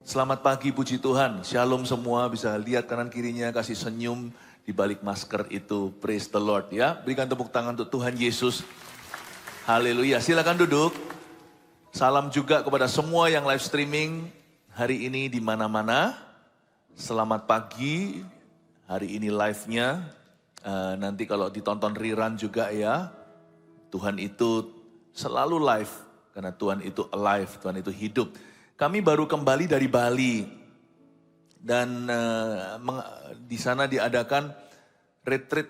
Selamat pagi, puji Tuhan. Shalom semua, bisa lihat kanan kirinya, kasih senyum di balik masker itu. Praise the Lord ya. Berikan tepuk tangan untuk Tuhan Yesus. Haleluya. Silakan duduk. Salam juga kepada semua yang live streaming hari ini di mana-mana. Selamat pagi. Hari ini live-nya. Nanti kalau ditonton rerun juga ya. Tuhan itu selalu live. Karena Tuhan itu alive, Tuhan itu hidup. Kami baru kembali dari Bali dan di sana diadakan retreat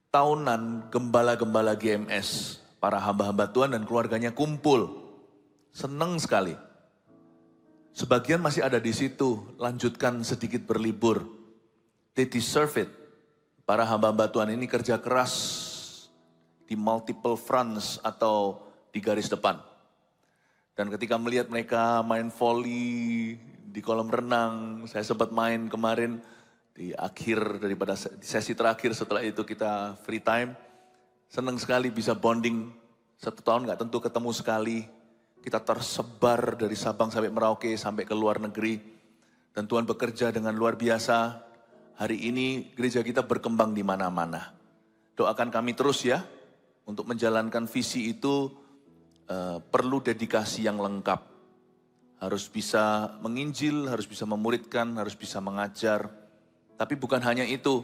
tahunan gembala-gembala GMS. Para hamba-hamba Tuhan dan keluarganya kumpul. Senang sekali. Sebagian masih ada di situ, lanjutkan sedikit berlibur. They deserve it. Para hamba-hamba Tuhan ini kerja keras di multiple fronts atau di garis depan. Dan ketika melihat mereka main volley di kolam renang, saya sempat main kemarin di akhir daripada sesi terakhir, setelah itu kita free time. Senang sekali bisa bonding, 1 tahun gak tentu ketemu sekali. Kita tersebar dari Sabang sampai Merauke, sampai ke luar negeri. Dan Tuhan bekerja dengan luar biasa. Hari ini gereja kita berkembang di mana-mana. Doakan kami terus ya, untuk menjalankan visi itu. Perlu dedikasi yang lengkap. Harus bisa menginjil, harus bisa memuridkan, harus bisa mengajar. Tapi bukan hanya itu,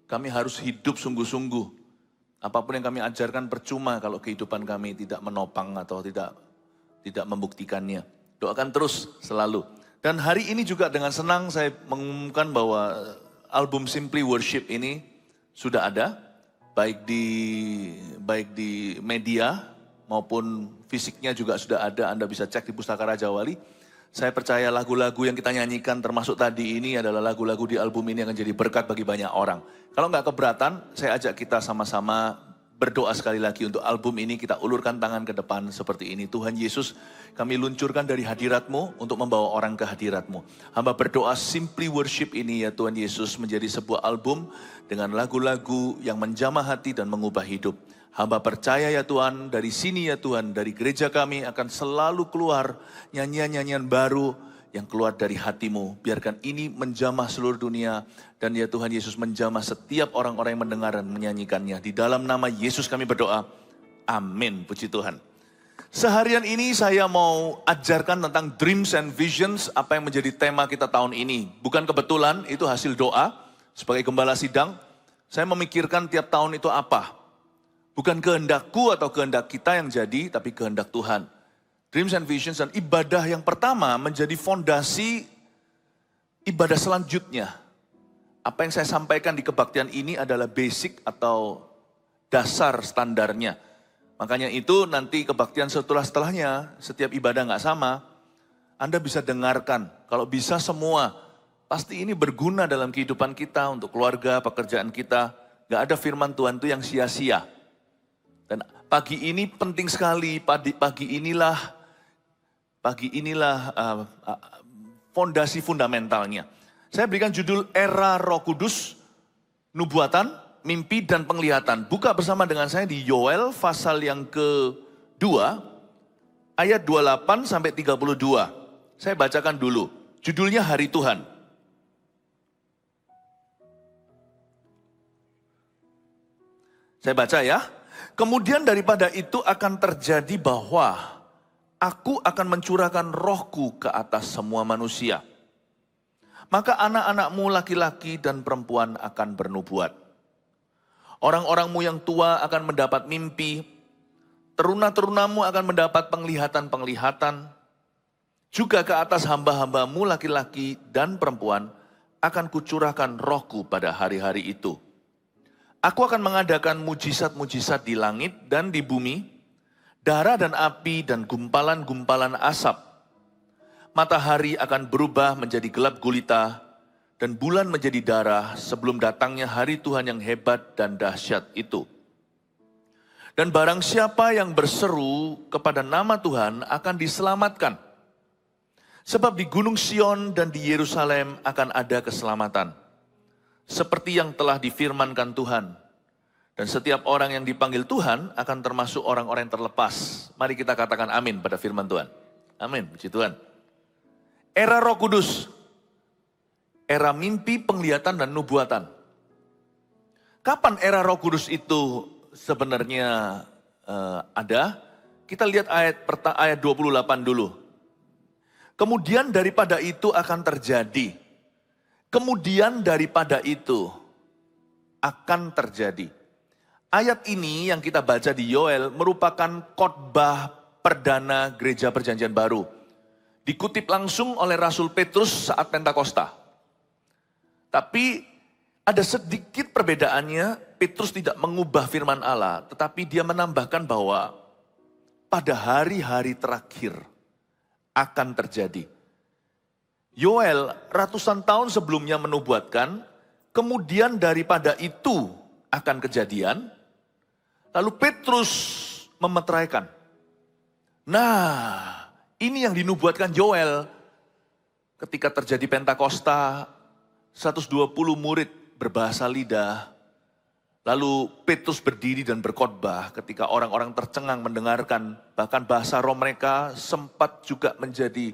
kami harus hidup sungguh-sungguh. Apapun yang kami ajarkan percuma kalau kehidupan kami tidak menopang atau tidak membuktikannya. Doakan terus selalu. Dan hari ini juga dengan senang saya mengumumkan bahwa album Simply Worship ini sudah ada, baik di media maupun fisiknya juga sudah ada, Anda bisa cek di Pustaka Raja Wali. Saya percaya lagu-lagu yang kita nyanyikan termasuk tadi ini adalah lagu-lagu di album ini yang akan jadi berkat bagi banyak orang. Kalau nggak keberatan, saya ajak kita sama-sama berdoa sekali lagi untuk album ini, kita ulurkan tangan ke depan seperti ini. Tuhan Yesus, kami luncurkan dari hadirat-Mu untuk membawa orang ke hadirat-Mu. Hamba berdoa Simply Worship ini ya Tuhan Yesus menjadi sebuah album dengan lagu-lagu yang menjamah hati dan mengubah hidup. Hamba percaya ya Tuhan, dari sini ya Tuhan, dari gereja kami akan selalu keluar nyanyian-nyanyian baru yang keluar dari hati-Mu. Biarkan ini menjamah seluruh dunia dan ya Tuhan Yesus menjamah setiap orang-orang yang mendengar dan menyanyikannya. Di dalam nama Yesus kami berdoa, amin, puji Tuhan. Seharian ini saya mau ajarkan tentang dreams and visions, apa yang menjadi tema kita tahun ini. Bukan kebetulan, itu hasil doa. Sebagai gembala sidang, saya memikirkan tiap tahun itu apa. Bukan kehendakku atau kehendak kita yang jadi, tapi kehendak Tuhan. Dreams and visions dan ibadah yang pertama menjadi fondasi ibadah selanjutnya. Apa yang saya sampaikan di kebaktian ini adalah basic atau dasar standarnya. Makanya itu nanti kebaktian setelahnya, setiap ibadah nggak sama, Anda bisa dengarkan. Kalau bisa semua, pasti ini berguna dalam kehidupan kita, untuk keluarga, pekerjaan kita. Nggak ada firman Tuhan itu yang sia-sia. Dan pagi ini penting sekali, pagi inilah fondasi fundamentalnya. Saya berikan judul Era Roh Kudus, Nubuatan, Mimpi dan Penglihatan. Buka bersama dengan saya di Yoel pasal yang ke-2, ayat 28 sampai 32. Saya bacakan dulu, judulnya Hari Tuhan. Saya baca ya. Kemudian daripada itu akan terjadi bahwa aku akan mencurahkan rohku ke atas semua manusia. Maka anak-anakmu laki-laki dan perempuan akan bernubuat. Orang-orangmu yang tua akan mendapat mimpi. Teruna-terunamu akan mendapat penglihatan-penglihatan. Juga ke atas hamba-hambamu laki-laki dan perempuan akan kucurahkan rohku pada hari-hari itu. Aku akan mengadakan mujizat-mujizat di langit dan di bumi, darah dan api dan gumpalan-gumpalan asap. Matahari akan berubah menjadi gelap gulita, dan bulan menjadi darah sebelum datangnya hari Tuhan yang hebat dan dahsyat itu. Dan barang siapa yang berseru kepada nama Tuhan akan diselamatkan. Sebab di Gunung Sion dan di Yerusalem akan ada keselamatan. Seperti yang telah difirmankan Tuhan. Dan setiap orang yang dipanggil Tuhan akan termasuk orang-orang yang terlepas. Mari kita katakan amin pada firman Tuhan. Amin, puji Tuhan. Era Roh Kudus. Era mimpi, penglihatan, dan nubuatan. Kapan era Roh Kudus itu sebenarnya ada? Kita lihat ayat 28 dulu. Kemudian daripada itu akan terjadi. Kemudian daripada itu akan terjadi. Ayat ini yang kita baca di Yoel merupakan khotbah perdana gereja perjanjian baru. Dikutip langsung oleh Rasul Petrus saat Pentakosta. Tapi ada sedikit perbedaannya, Petrus tidak mengubah firman Allah, tetapi dia menambahkan bahwa pada hari-hari terakhir akan terjadi. Yoel ratusan tahun sebelumnya menubuatkan, kemudian daripada itu akan kejadian, lalu Petrus memeteraikan. Nah, ini yang dinubuatkan Yoel ketika terjadi Pentakosta, 120 murid berbahasa lidah. Lalu Petrus berdiri dan berkhotbah ketika orang-orang tercengang mendengarkan. Bahkan bahasa roh mereka sempat juga menjadi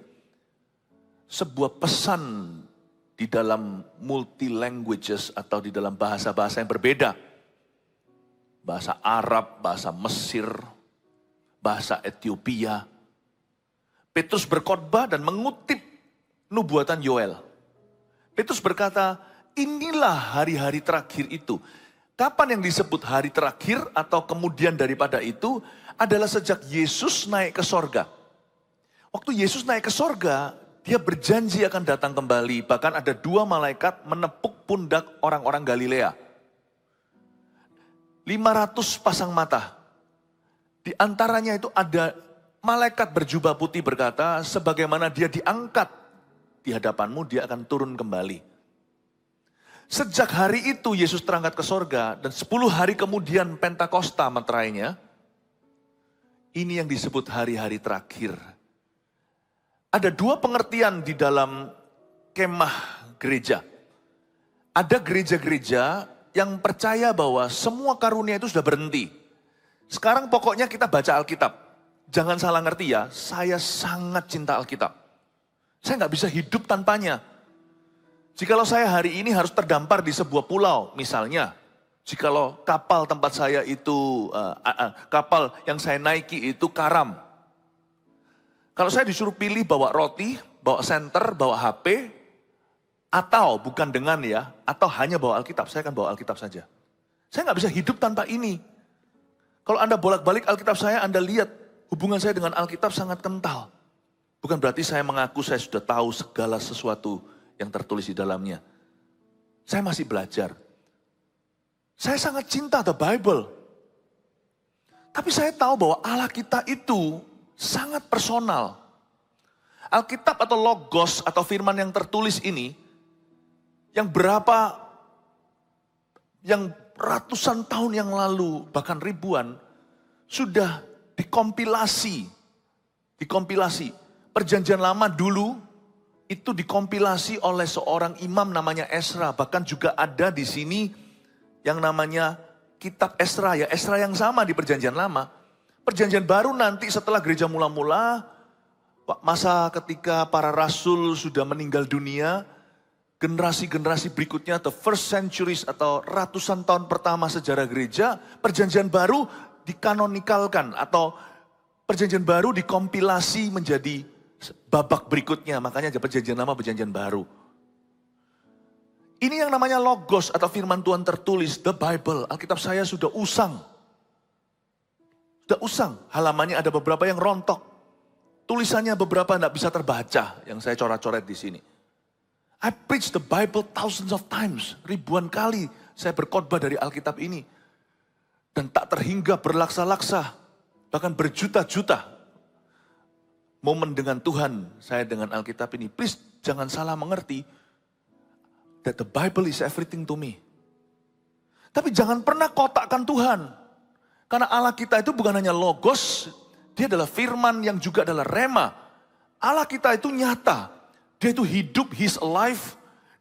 sebuah pesan di dalam multi languages atau di dalam bahasa-bahasa yang berbeda. Bahasa Arab, bahasa Mesir, bahasa Ethiopia. Petrus berkhotbah dan mengutip nubuatan Yoel. Petrus berkata, inilah hari-hari terakhir itu. Kapan yang disebut hari terakhir atau kemudian daripada itu adalah sejak Yesus naik ke sorga. Waktu Yesus naik ke sorga, dia berjanji akan datang kembali. Bahkan ada 2 malaikat menepuk pundak orang-orang Galilea. 500 pasang mata. Di antaranya itu ada malaikat berjubah putih berkata, sebagaimana dia diangkat di hadapanmu, dia akan turun kembali. Sejak hari itu Yesus terangkat ke sorga dan 10 hari kemudian Pentakosta meterainya. Ini yang disebut hari-hari terakhir. Ada 2 pengertian di dalam kemah gereja. Ada gereja-gereja yang percaya bahwa semua karunia itu sudah berhenti. Sekarang pokoknya kita baca Alkitab. Jangan salah ngerti ya, saya sangat cinta Alkitab. Saya nggak bisa hidup tanpanya. Jikalau saya hari ini harus terdampar di sebuah pulau, misalnya, jikalau kapal tempat saya itu, kapal yang saya naiki itu karam. Kalau saya disuruh pilih bawa roti, bawa senter, bawa HP, atau bukan dengan ya, atau hanya bawa Alkitab, saya akan bawa Alkitab saja. Saya nggak bisa hidup tanpa ini. Kalau Anda bolak-balik Alkitab saya, Anda lihat hubungan saya dengan Alkitab sangat kental. Bukan berarti saya mengaku saya sudah tahu segala sesuatu yang tertulis di dalamnya. Saya masih belajar. Saya sangat cinta the Bible. Tapi saya tahu bahwa Allah kita itu sangat personal. Alkitab atau logos atau firman yang tertulis ini, yang ratusan tahun yang lalu, bahkan ribuan, sudah dikompilasi. Perjanjian lama dulu, itu dikompilasi oleh seorang imam namanya Ezra. Bahkan juga ada di sini yang namanya kitab Ezra. Ya Ezra yang sama di perjanjian lama. Perjanjian baru nanti setelah gereja mula-mula, masa ketika para rasul sudah meninggal dunia, generasi-generasi berikutnya atau first centuries atau ratusan tahun pertama sejarah gereja, perjanjian baru dikanonikalkan atau perjanjian baru dikompilasi menjadi babak berikutnya, makanya ada perjanjian lama, perjanjian baru. Ini yang namanya logos atau firman Tuhan tertulis, the Bible. Alkitab saya sudah usang. Halamannya ada beberapa yang rontok. Tulisannya beberapa tidak bisa terbaca, yang saya coret-coret di sini. I preach the Bible thousands of times. Ribuan kali saya berkhotbah dari Alkitab ini. Dan tak terhingga berlaksa-laksa, bahkan berjuta-juta momen dengan Tuhan, saya dengan Alkitab ini. Please jangan salah mengerti that the Bible is everything to me. Tapi jangan pernah kotakkan Tuhan. Karena Allah kita itu bukan hanya logos, dia adalah firman yang juga adalah rema. Allah kita itu nyata. Dia itu hidup, he's alive.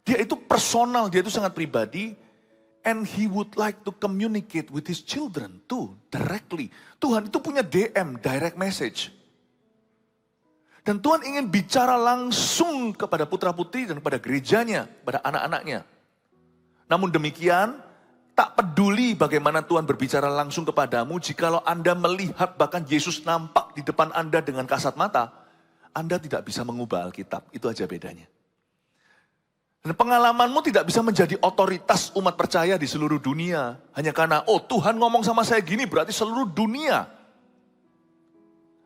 Dia itu personal, dia itu sangat pribadi. And he would like to communicate with his children too, directly. Tuhan itu punya DM, direct message. Dan Tuhan ingin bicara langsung kepada putra-putri dan kepada gerejanya, kepada anak-anaknya. Namun demikian, tak peduli bagaimana Tuhan berbicara langsung kepadamu, jikalau Anda melihat bahkan Yesus nampak di depan Anda dengan kasat mata, Anda tidak bisa mengubah Alkitab. Itu aja bedanya. Dan pengalamanmu tidak bisa menjadi otoritas umat percaya di seluruh dunia. Hanya karena, oh Tuhan ngomong sama saya gini, berarti seluruh dunia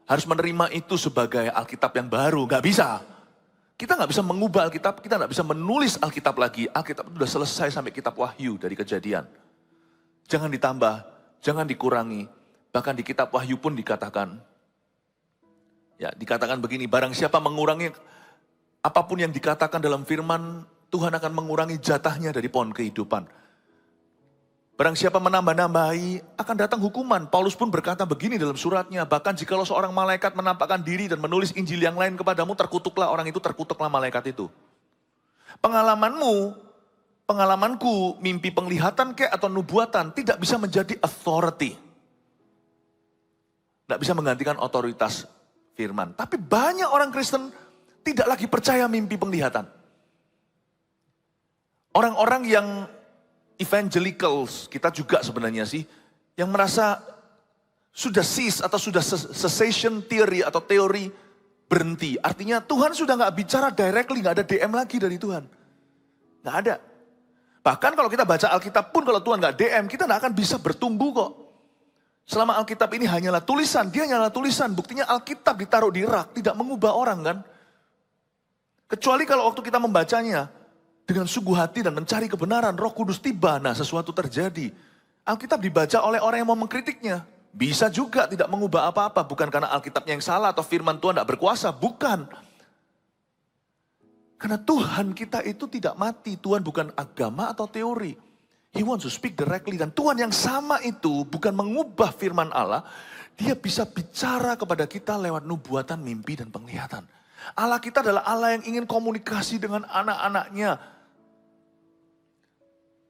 harus menerima itu sebagai Alkitab yang baru. Gak bisa. Kita gak bisa mengubah Alkitab, kita gak bisa menulis Alkitab lagi. Alkitab itu sudah selesai sampai kitab Wahyu dari Kejadian. Jangan ditambah, jangan dikurangi. Bahkan di kitab Wahyu pun dikatakan, ya dikatakan begini, barang siapa mengurangi apapun yang dikatakan dalam firman, Tuhan akan mengurangi jatahnya dari pohon kehidupan. Barang siapa menambah-nambahi, akan datang hukuman. Paulus pun berkata begini dalam suratnya, bahkan jikalau seorang malaikat menampakkan diri dan menulis Injil yang lain kepadamu, terkutuklah orang itu, terkutuklah malaikat itu. Pengalamanmu, pengalamanku, mimpi penglihatan kek atau nubuatan, tidak bisa menjadi authority. Tidak bisa menggantikan otoritas firman. Tapi banyak orang Kristen tidak lagi percaya mimpi penglihatan. Orang-orang yang evangelicals, kita juga sebenarnya sih, yang merasa sudah cease atau sudah cessation theory atau teori berhenti. Artinya Tuhan sudah gak bicara directly, gak ada DM lagi dari Tuhan. Gak ada. Bahkan kalau kita baca Alkitab pun kalau Tuhan gak DM, kita gak akan bisa bertumbuh kok. Selama Alkitab ini hanyalah tulisan, dia hanyalah tulisan. Buktinya Alkitab ditaruh di rak, tidak mengubah orang kan. Kecuali kalau waktu kita membacanya, dengan sungguh hati dan mencari kebenaran, Roh Kudus tiba, nah sesuatu terjadi. Alkitab dibaca oleh orang yang mau mengkritiknya. Bisa juga tidak mengubah apa-apa, bukan karena Alkitabnya yang salah atau firman Tuhan tidak berkuasa, bukan. Karena Tuhan kita itu tidak mati, Tuhan bukan agama atau teori. He wants to speak directly, dan Tuhan yang sama itu bukan mengubah firman Allah, dia bisa bicara kepada kita lewat nubuatan, mimpi, dan penglihatan. Allah kita adalah Allah yang ingin komunikasi dengan anak-anaknya.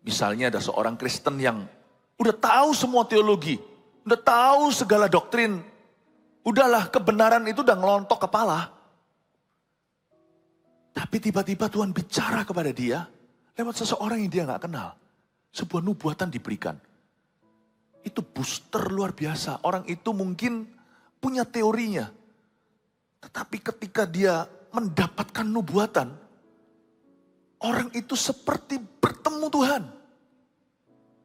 Misalnya ada seorang Kristen yang udah tahu semua teologi, udah tahu segala doktrin, udahlah kebenaran itu udah ngelontok kepala. Tapi tiba-tiba Tuhan bicara kepada dia lewat seseorang yang dia gak kenal. Sebuah nubuatan diberikan. Itu booster luar biasa. Orang itu mungkin punya teorinya. Tetapi ketika dia mendapatkan nubuatan, orang itu seperti bertemu Tuhan.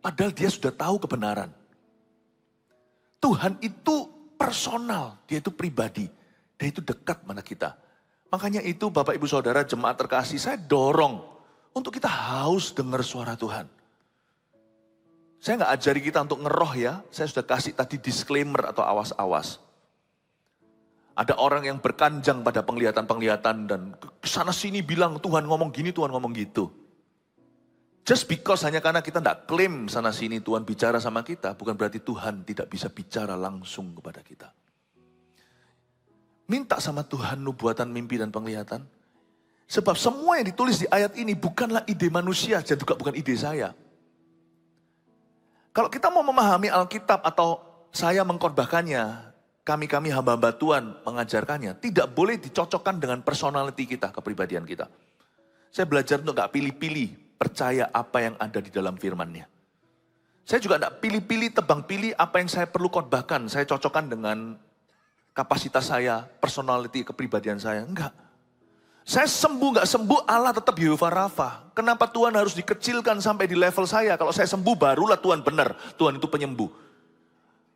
Padahal dia sudah tahu kebenaran. Tuhan itu personal, dia itu pribadi. Dia itu dekat mana kita. Makanya itu Bapak Ibu Saudara jemaat terkasih, saya dorong untuk kita haus dengar suara Tuhan. Saya gak ajari kita untuk ngeroh ya, saya sudah kasih tadi disclaimer atau awas-awas. Ada orang yang berkanjang pada penglihatan-penglihatan dan kesana sini bilang Tuhan ngomong gini, Tuhan ngomong gitu. Just because hanya karena kita tidak klaim sana sini Tuhan bicara sama kita, bukan berarti Tuhan tidak bisa bicara langsung kepada kita. Minta sama Tuhan nubuatan, mimpi, dan penglihatan. Sebab semua yang ditulis di ayat ini bukanlah ide manusia, dan juga bukan ide saya. Kalau kita mau memahami Alkitab atau saya mengkhotbahkannya, kami hamba-hamba Tuhan mengajarkannya, tidak boleh dicocokkan dengan personality kita, kepribadian kita. Saya belajar untuk gak pilih-pilih, percaya apa yang ada di dalam firman-Nya. Saya juga gak pilih-pilih, tebang pilih apa yang saya perlu khotbahkan. Saya cocokkan dengan kapasitas saya, personality, kepribadian saya. Enggak. Saya sembuh gak sembuh, Allah tetap Yehovah Rafa. Kenapa Tuhan harus dikecilkan sampai di level saya? Kalau saya sembuh barulah Tuhan benar. Tuhan itu penyembuh.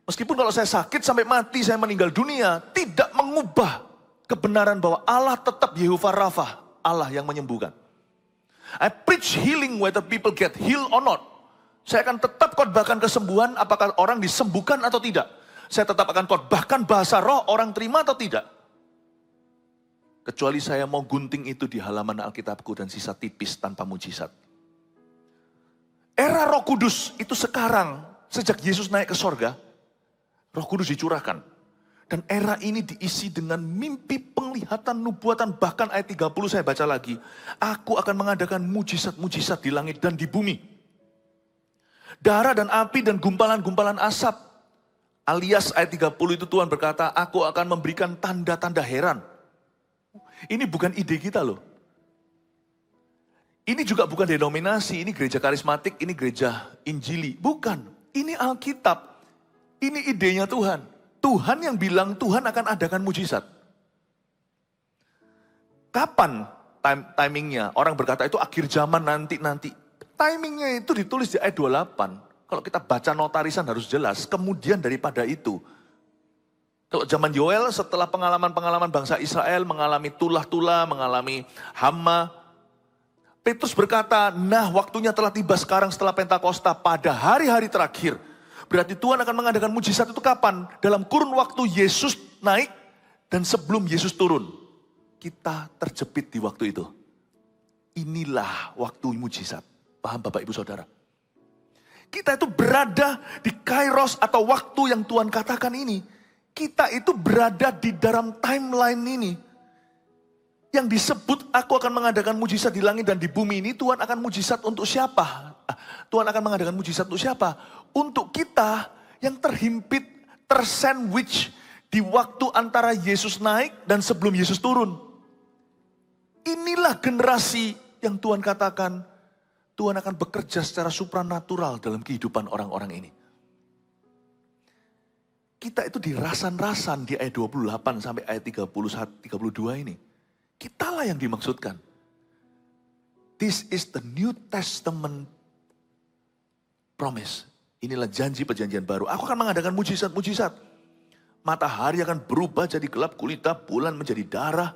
Meskipun kalau saya sakit sampai mati, saya meninggal dunia, tidak mengubah kebenaran bahwa Allah tetap Yehovah Rafa, Allah yang menyembuhkan. I preach healing whether people get healed or not. Saya akan tetap khotbahkan kesembuhan, apakah orang disembuhkan atau tidak. Saya tetap akan khotbahkan bahasa roh, orang terima atau tidak. Kecuali saya mau gunting itu di halaman Alkitabku dan sisa tipis tanpa mujizat. Era Roh Kudus itu sekarang, sejak Yesus naik ke sorga, Roh Kudus dicurahkan. Dan era ini diisi dengan mimpi, penglihatan, nubuatan. Bahkan ayat 30 saya baca lagi. Aku akan mengadakan mujizat-mujizat di langit dan di bumi. Darah dan api dan gumpalan-gumpalan asap. Alias ayat 30 itu Tuhan berkata, aku akan memberikan tanda-tanda heran. Ini bukan ide kita loh. Ini juga bukan denominasi, ini gereja karismatik, ini gereja Injili. Bukan, ini Alkitab. Ini idenya Tuhan. Tuhan yang bilang Tuhan akan adakan mujizat. Kapan timingnya? Orang berkata itu akhir zaman nanti. Timingnya itu ditulis di ayat 28. Kalau kita baca notarisan harus jelas. Kemudian daripada itu. Kalau zaman Yoel setelah pengalaman-pengalaman bangsa Israel mengalami tulah-tulah, mengalami hama. Petrus berkata, nah waktunya telah tiba sekarang setelah Pentakosta pada hari-hari terakhir. Berarti Tuhan akan mengadakan mujizat itu kapan? Dalam kurun waktu Yesus naik dan sebelum Yesus turun. Kita terjepit di waktu itu. Inilah waktu mujizat. Paham Bapak Ibu Saudara? Kita itu berada di kairos atau waktu yang Tuhan katakan ini. Kita itu berada di dalam timeline ini. Yang disebut aku akan mengadakan mujizat di langit dan di bumi ini, Tuhan akan mujizat untuk siapa? Tuhan akan mengadakan mujizat untuk siapa? Untuk kita yang terhimpit, tersandwich di waktu antara Yesus naik dan sebelum Yesus turun. Inilah generasi yang Tuhan katakan, Tuhan akan bekerja secara supranatural dalam kehidupan orang-orang ini. Kita itu dirasan-rasan di ayat 28 sampai ayat 32 ini. Kitalah yang dimaksudkan. This is the New Testament promise. Inilah janji perjanjian baru. Aku akan mengadakan mujizat-mujizat. Matahari akan berubah jadi gelap gulita, bulan menjadi darah.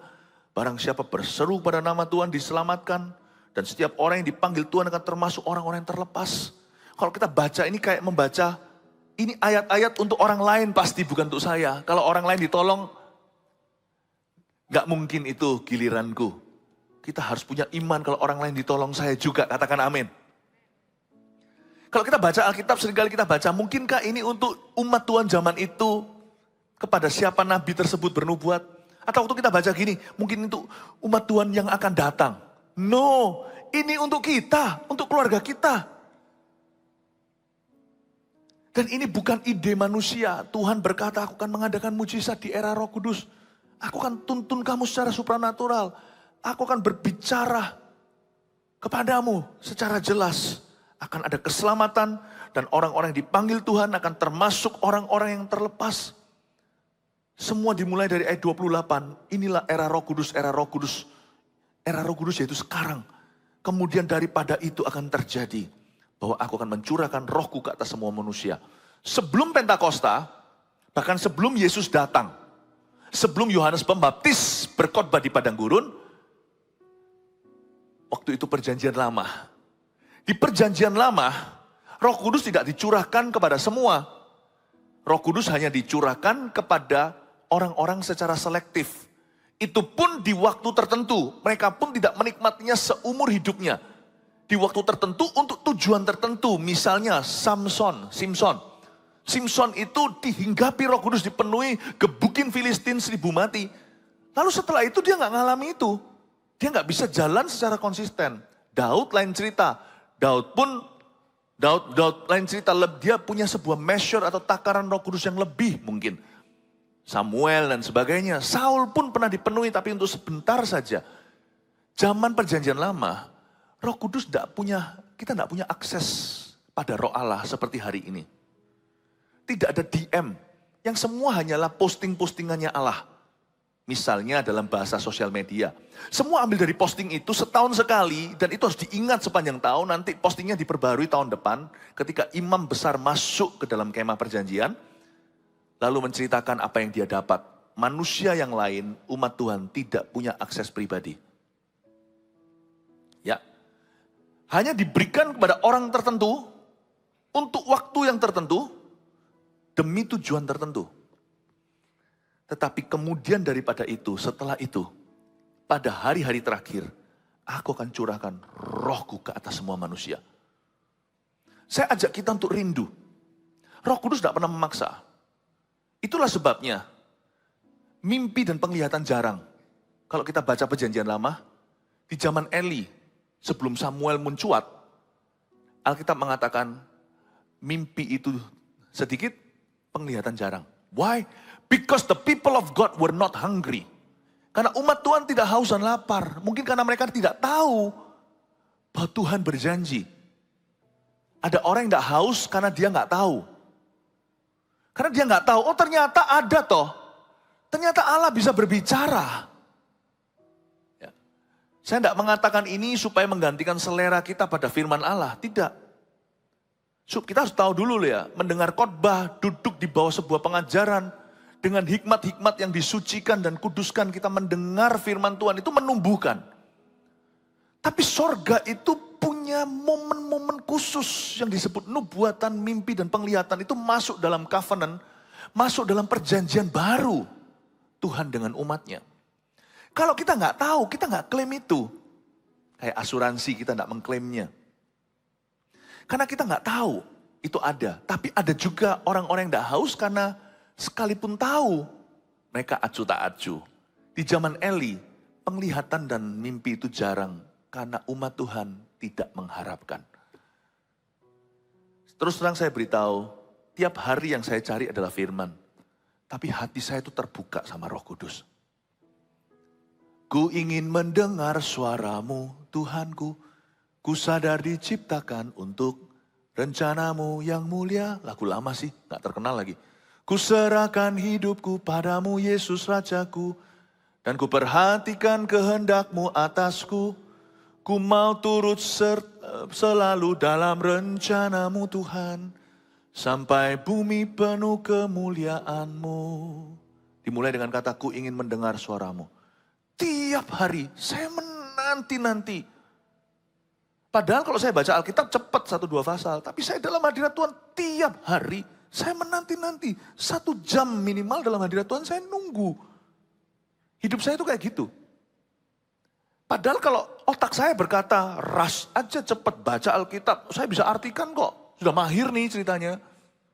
Barang siapa berseru pada nama Tuhan diselamatkan. Dan setiap orang yang dipanggil Tuhan akan termasuk orang-orang yang terlepas. Kalau kita baca ini kayak membaca, ini ayat-ayat untuk orang lain pasti bukan untuk saya. Kalau orang lain ditolong, gak mungkin itu giliranku. Kita harus punya iman kalau orang lain ditolong saya juga. Katakan amin. Kalau kita baca Alkitab seringkali kita baca, mungkinkah ini untuk umat Tuhan zaman itu? Kepada siapa nabi tersebut bernubuat? Atau waktu kita baca gini, mungkin itu umat Tuhan yang akan datang. No, ini untuk kita, untuk keluarga kita. Dan ini bukan ide manusia. Tuhan berkata, aku akan mengadakan mujizat di era Roh Kudus. Aku akan tuntun kamu secara supranatural. Aku akan berbicara kepadamu secara jelas. Akan ada keselamatan dan orang-orang yang dipanggil Tuhan akan termasuk orang-orang yang terlepas. Semua dimulai dari ayat 28. Inilah era Roh Kudus, era Roh Kudus. Era Roh Kudus yaitu sekarang. Kemudian daripada itu akan terjadi bahwa aku akan mencurahkan rohku ke atas semua manusia. Sebelum Pentakosta, bahkan sebelum Yesus datang, sebelum Yohanes Pembaptis berkhotbah di padang gurun, waktu itu perjanjian lama. Di perjanjian lama, Roh Kudus tidak dicurahkan kepada semua. Roh Kudus hanya dicurahkan kepada orang-orang secara selektif. Itu pun di waktu tertentu. Mereka pun tidak menikmatinya seumur hidupnya. Di waktu tertentu untuk tujuan tertentu. Misalnya Simpson itu dihinggapi Roh Kudus, dipenuhi, gebukin Filistin 1000 mati. Lalu setelah itu dia nggak ngalami itu. Dia nggak bisa jalan secara konsisten. Daud lain cerita. Daud lain cerita. Dia punya sebuah measure atau takaran Roh Kudus yang lebih mungkin. Samuel dan sebagainya. Saul pun pernah dipenuhi tapi untuk sebentar saja. Zaman perjanjian lama, Roh Kudus kita tidak punya akses pada Roh Allah seperti hari ini. Tidak ada DM, yang semua hanyalah posting-postingannya Allah. Misalnya dalam bahasa sosial media. Semua ambil dari posting itu setahun sekali, dan itu harus diingat sepanjang tahun, nanti postingnya diperbarui tahun depan, ketika imam besar masuk ke dalam kemah perjanjian, lalu menceritakan apa yang dia dapat. Manusia yang lain, umat Tuhan tidak punya akses pribadi. Ya, hanya diberikan kepada orang tertentu, untuk waktu yang tertentu, demi tujuan tertentu. Tetapi kemudian daripada itu, setelah itu, pada hari-hari terakhir, aku akan curahkan rohku ke atas semua manusia. Saya ajak kita untuk rindu. Roh Kudus tidak pernah memaksa. Itulah sebabnya, mimpi dan penglihatan jarang. Kalau kita baca perjanjian lama, di zaman Eli, sebelum Samuel mencuat, Alkitab mengatakan, mimpi itu sedikit, penglihatan jarang. Why? Because the people of God were not hungry. Karena umat Tuhan tidak haus dan lapar. Mungkin karena mereka tidak tahu bahwa Tuhan berjanji. Ada orang yang tidak haus karena dia nggak tahu. Karena dia nggak tahu, oh ternyata ada toh. Ternyata Allah bisa berbicara. Ya. Saya tidak mengatakan ini supaya menggantikan selera kita pada firman Allah. Tidak. Kita harus tahu dulu ya, mendengar khotbah, duduk di bawah sebuah pengajaran. Dengan hikmat-hikmat yang disucikan dan kuduskan kita mendengar firman Tuhan itu menumbuhkan. Tapi sorga itu punya momen-momen khusus yang disebut nubuatan, mimpi dan penglihatan itu masuk dalam covenant, masuk dalam perjanjian baru Tuhan dengan umatnya. Kalau kita nggak tahu, kita nggak klaim itu. Kayak asuransi kita nggak mengklaimnya. Karena kita nggak tahu itu ada. Tapi ada juga orang-orang yang nggak haus karena sekalipun tahu, mereka acuh tak acuh. Di zaman Eli, penglihatan dan mimpi itu jarang. Karena umat Tuhan tidak mengharapkan. Terus terang saya beritahu, tiap hari yang saya cari adalah firman. Tapi hati saya itu terbuka sama Roh Kudus. Ku ingin mendengar suaramu, Tuhanku. Ku sadar diciptakan untuk rencanamu yang mulia. Lagu lama sih, gak terkenal lagi. Ku serahkan hidupku padamu Yesus Rajaku. Dan ku perhatikan kehendakmu atasku. Ku mau turut selalu dalam rencanamu Tuhan. Sampai bumi penuh kemuliaanmu. Dimulai dengan kata ku ingin mendengar suaramu. Tiap hari saya menanti-nanti. Padahal kalau saya baca Alkitab cepat 1-2 pasal. Tapi saya dalam hadirat Tuhan tiap hari. Saya menanti-nanti, 1 jam minimal dalam hadirat Tuhan saya nunggu. Hidup saya itu kayak gitu. Padahal kalau otak saya berkata, rush aja cepat baca Alkitab, saya bisa artikan kok. Sudah mahir nih ceritanya.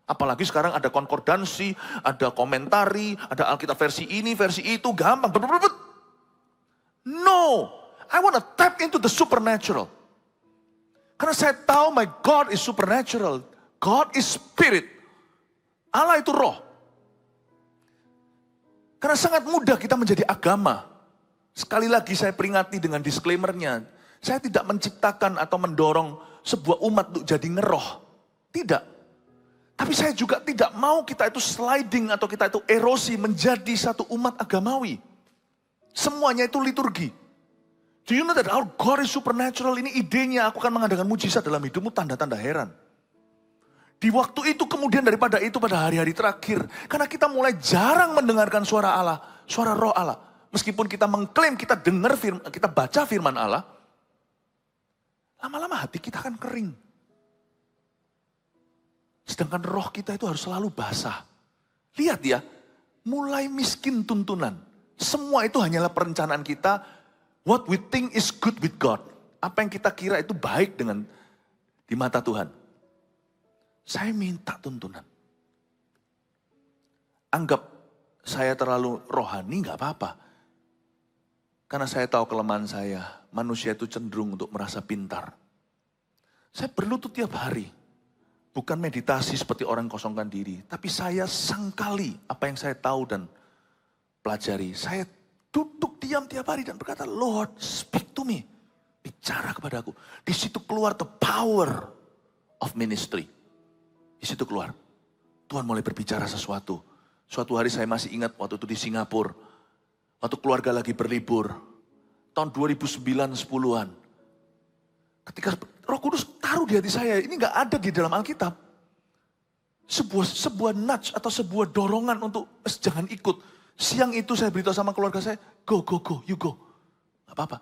Apalagi sekarang ada konkordansi, ada komentari, ada Alkitab versi ini, versi itu, gampang. No, I want to tap into the supernatural. Karena saya tahu my God is supernatural. God is spirit. Allah itu roh. Karena sangat mudah kita menjadi agama. Sekali lagi saya peringati dengan disclaimer-nya. Saya tidak menciptakan atau mendorong sebuah umat untuk jadi ngeroh. Tidak. Tapi saya juga tidak mau kita itu sliding atau kita itu erosi menjadi satu umat agamawi. Semuanya itu liturgi. Do you know that our God is supernatural? Ini idenya, aku akan mengadakan mujizat dalam hidupmu, tanda-tanda heran. Di waktu itu kemudian daripada itu pada hari-hari terakhir. Karena kita mulai jarang mendengarkan suara Allah, suara roh Allah. Meskipun kita mengklaim kita dengar firman, kita baca firman Allah. Lama-lama hati kita akan kering. Sedangkan roh kita itu harus selalu basah. Lihat ya, mulai miskin tuntunan. Semua itu hanyalah perencanaan kita. What we think is good with God. Apa yang kita kira itu baik di mata Tuhan. Saya minta tuntunan. Anggap saya terlalu rohani, gak apa-apa. Karena saya tahu kelemahan saya. Manusia itu cenderung untuk merasa pintar. Saya berlutut tiap hari. Bukan meditasi seperti orang kosongkan diri. Tapi saya sangkali apa yang saya tahu dan pelajari. Saya duduk diam tiap hari dan berkata, Lord, speak to me. Bicara kepadaku. Di situ keluar the power of ministry. Di situ keluar. Tuhan mulai berbicara sesuatu. Suatu hari saya masih ingat waktu itu di Singapura. Waktu keluarga lagi berlibur. Tahun 2009, 10-an. Ketika Roh Kudus taruh di hati saya. Ini gak ada di dalam Alkitab. Sebuah nudge atau sebuah dorongan untuk jangan ikut. Siang itu saya beritahu sama keluarga saya. Go, you go. Gak apa-apa.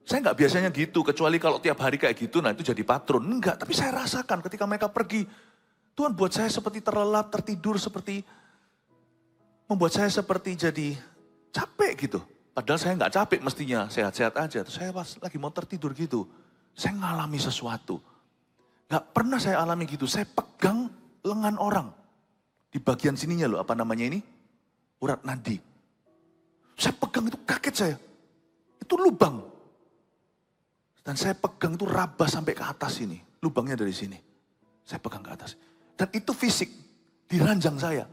Saya gak biasanya gitu. Kecuali kalau tiap hari kayak gitu. Nah itu jadi patron. Enggak, tapi saya rasakan ketika mereka pergi. Tuhan buat saya seperti terlelap, tertidur, membuat saya seperti jadi capek gitu. Padahal saya nggak capek mestinya, sehat-sehat aja. Terus saya pas lagi mau tertidur gitu, saya ngalami sesuatu. Nggak pernah saya alami gitu, saya pegang lengan orang. Di bagian sininya loh, apa namanya ini? Urat nadi. Saya pegang itu kaget saya. Itu lubang. Dan saya pegang itu raba sampai ke atas ini. Lubangnya dari sini. Saya pegang ke atas. Dan itu fisik, di ranjang saya.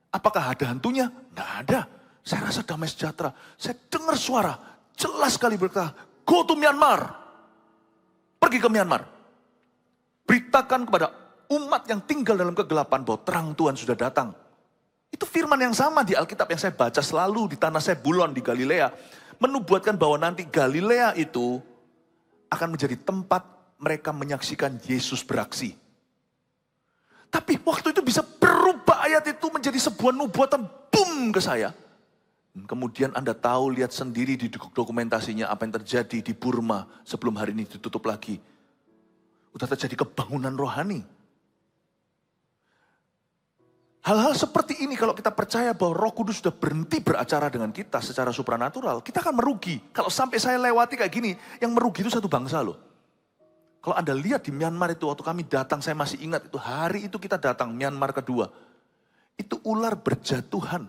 Apakah ada hantunya? Nggak ada. Saya rasa damai sejahtera. Saya dengar suara, jelas sekali berkata, go to Myanmar. Pergi ke Myanmar. Beritakan kepada umat yang tinggal dalam kegelapan bahwa terang Tuhan sudah datang. Itu firman yang sama di Alkitab yang saya baca selalu di tanah Sebulon di Galilea. Menubuatkan bahwa nanti Galilea itu akan menjadi tempat mereka menyaksikan Yesus beraksi. Tapi waktu itu bisa berubah ayat itu menjadi sebuah nubuatan, boom ke saya. Kemudian Anda tahu, lihat sendiri di dokumentasinya apa yang terjadi di Burma sebelum hari ini ditutup lagi. Sudah terjadi kebangunan rohani. Hal-hal seperti ini kalau kita percaya bahwa Roh Kudus sudah berhenti beracara dengan kita secara supranatural, kita akan merugi. Kalau sampai saya lewati kayak gini, yang merugi itu satu bangsa loh. Kalau Anda lihat di Myanmar itu, waktu kami datang, saya masih ingat itu, hari itu kita datang, Myanmar kedua. Itu ular berjatuhan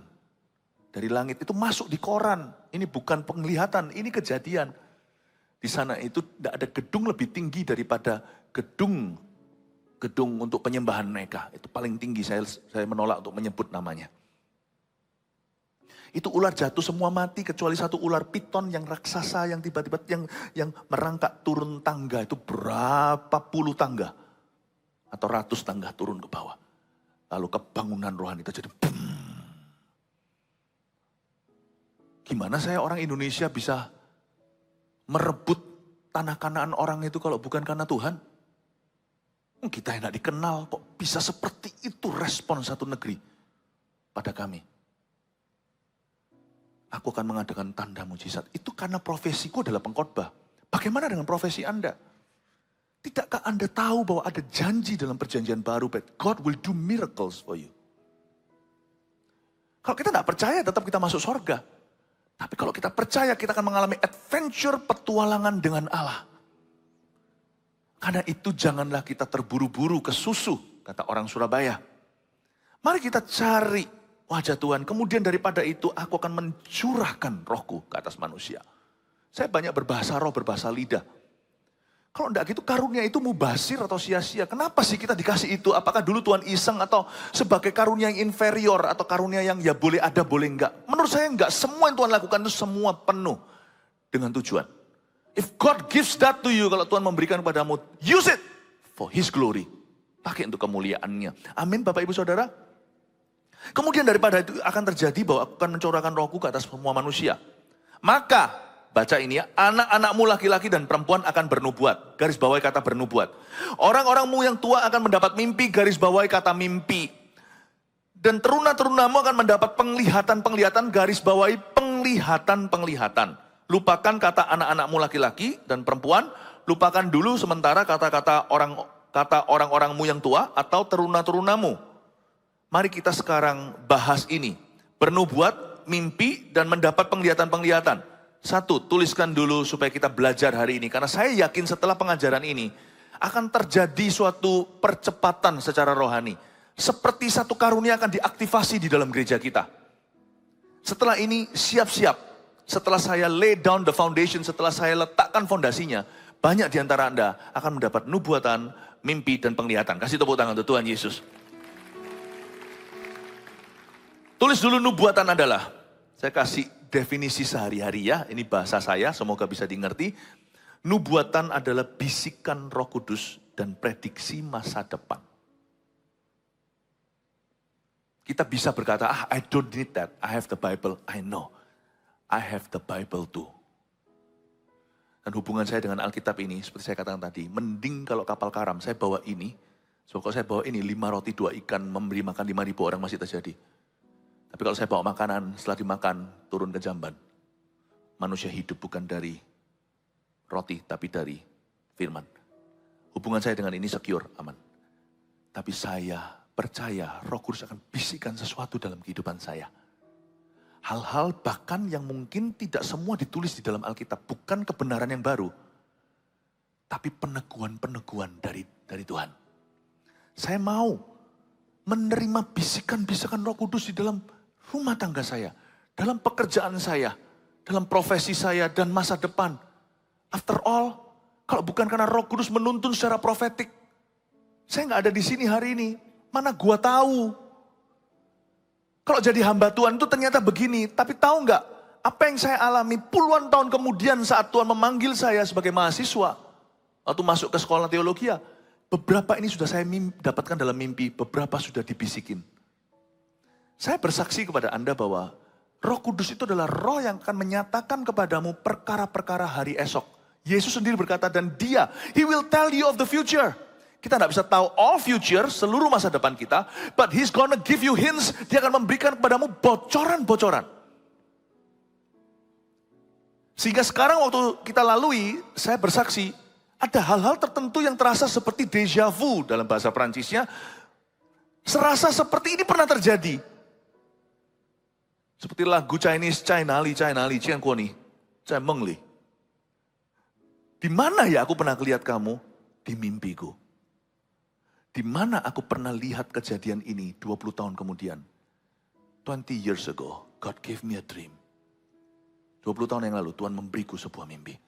dari langit, itu masuk di koran. Ini bukan penglihatan, ini kejadian. Di sana itu tidak ada gedung lebih tinggi daripada gedung untuk penyembahan mereka. Itu paling tinggi, saya menolak untuk menyebut namanya. Itu ular jatuh semua mati kecuali satu ular piton yang raksasa yang tiba-tiba yang merangkak turun tangga. Itu berapa puluh tangga atau ratus tangga turun ke bawah. Lalu kebangunan rohani itu jadi boom. Gimana saya orang Indonesia bisa merebut tanah Kanaan orang itu kalau bukan karena Tuhan? Kita yang tidak dikenal kok bisa seperti itu respon satu negeri pada kami. Aku akan mengadakan tanda mujizat. Itu karena profesiku adalah pengkhotbah. Bagaimana dengan profesi Anda? Tidakkah Anda tahu bahwa ada janji dalam perjanjian baru, that God will do miracles for you? Kalau kita tidak percaya, tetap kita masuk surga. Tapi kalau kita percaya, kita akan mengalami adventure petualangan dengan Allah. Karena itu janganlah kita terburu-buru ke susu, kata orang Surabaya. Mari kita cari wajah Tuhan. Kemudian daripada itu aku akan mencurahkan rohku ke atas manusia. Saya banyak berbahasa roh, berbahasa lidah. Kalau enggak gitu karunia itu mubazir atau sia-sia. Kenapa sih kita dikasih itu? Apakah dulu Tuhan iseng atau sebagai karunia yang inferior atau karunia yang ya boleh ada boleh enggak? Menurut saya enggak. Semua yang Tuhan lakukan itu semua penuh dengan tujuan. If God gives that to you, kalau Tuhan memberikan kepadamu, use it for His glory. Pakai untuk kemuliaannya. Amin Bapak Ibu Saudara. Kemudian daripada itu akan terjadi bahwa aku akan mencurahkan rohku ke atas semua manusia. Maka baca ini ya, anak-anakmu laki-laki dan perempuan akan bernubuat. Garis bawahi kata bernubuat. Orang-orangmu yang tua akan mendapat mimpi, garis bawahi kata mimpi. Dan teruna-terunamu akan mendapat penglihatan-penglihatan, garis bawahi penglihatan-penglihatan. Lupakan kata anak-anakmu laki-laki dan perempuan, lupakan dulu sementara kata orang-orangmu yang tua atau teruna-terunamu. Mari kita sekarang bahas ini. Bernubuat, mimpi, dan mendapat penglihatan-penglihatan. Satu, tuliskan dulu supaya kita belajar hari ini. Karena saya yakin setelah pengajaran ini, akan terjadi suatu percepatan secara rohani. Seperti satu karunia akan diaktifasi di dalam gereja kita. Setelah ini, siap-siap. Setelah saya lay down the foundation, setelah saya letakkan fondasinya, banyak di antara Anda akan mendapat nubuatan, mimpi, dan penglihatan. Kasih tepuk tangan untuk Tuhan Yesus. Tulis dulu nubuatan adalah, saya kasih definisi sehari-hari ya, ini bahasa saya, semoga bisa dimengerti. Nubuatan adalah bisikan Roh Kudus dan prediksi masa depan. Kita bisa berkata, I don't need that, I have the Bible, I know. I have the Bible too. Dan hubungan saya dengan Alkitab ini, seperti saya katakan tadi, mending kalau kapal karam, saya bawa ini. So kalau saya bawa ini, 5 roti 2 ikan, memberi makan 5.000 orang masih terjadi. Tapi kalau saya bawa makanan, setelah dimakan, turun ke jamban. Manusia hidup bukan dari roti, tapi dari firman. Hubungan saya dengan ini secure, aman. Tapi saya percaya Roh Kudus akan bisikan sesuatu dalam kehidupan saya. Hal-hal bahkan yang mungkin tidak semua ditulis di dalam Alkitab. Bukan kebenaran yang baru. Tapi peneguhan-peneguhan dari Tuhan. Saya mau menerima bisikan-bisikan Roh Kudus di dalam rumah tangga saya. Dalam pekerjaan saya. Dalam profesi saya dan masa depan. After all, kalau bukan karena Roh Kudus menuntun secara profetik. Saya nggak ada di sini hari ini. Mana gua tahu. Kalau jadi hamba Tuhan itu ternyata begini. Tapi tahu nggak, apa yang saya alami puluhan tahun kemudian saat Tuhan memanggil saya sebagai mahasiswa. Waktu masuk ke sekolah teologi, beberapa ini sudah saya dapatkan dalam mimpi, beberapa sudah dibisikin. Saya bersaksi kepada Anda bahwa Roh Kudus itu adalah roh yang akan menyatakan kepadamu perkara-perkara hari esok. Yesus sendiri berkata, dan dia, He will tell you of the future. Kita tidak bisa tahu all future, seluruh masa depan kita, but He's gonna give you hints. Dia akan memberikan kepadamu bocoran-bocoran. Sehingga sekarang waktu kita lalui, saya bersaksi, ada hal-hal tertentu yang terasa seperti déjà vu dalam bahasa Prancisnya. Serasa seperti ini pernah terjadi. Seperti lagu Chinese, China Li, Cian Kuoni, Cai Mengli. Di mana ya aku pernah lihat kamu? Di mimpiku. Di mana aku pernah lihat kejadian ini 20 tahun kemudian? 20 years ago, God gave me a dream. 20 tahun yang lalu Tuhan memberiku sebuah mimpi.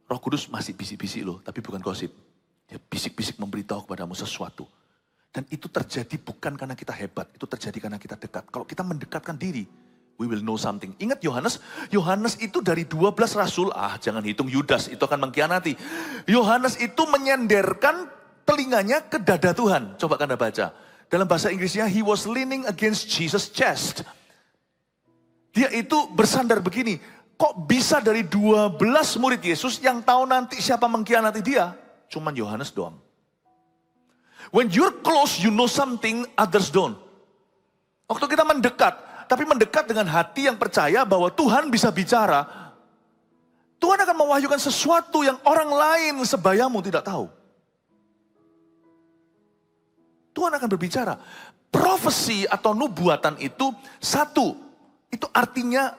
Roh Kudus masih bisik-bisik loh, tapi bukan gosip. Dia bisik-bisik memberitahu kepadamu sesuatu. Dan itu terjadi bukan karena kita hebat, itu terjadi karena kita dekat. Kalau kita mendekatkan diri, we will know something. Ingat Yohanes? Yohanes itu dari 12 rasul, jangan hitung Yudas, itu akan mengkhianati. Yohanes itu menyenderkan telinganya ke dada Tuhan. Coba Anda baca. Dalam bahasa Inggrisnya, he was leaning against Jesus' chest. Dia itu bersandar begini, kok bisa dari 12 murid Yesus yang tahu nanti siapa mengkhianati dia? Cuman Yohanes doang. When you're close, you know something, others don't. Waktu kita mendekat, tapi mendekat dengan hati yang percaya bahwa Tuhan bisa bicara, Tuhan akan mewahyukan sesuatu yang orang lain sebayamu tidak tahu. Tuhan akan berbicara. Profesi atau nubuatan itu satu, itu artinya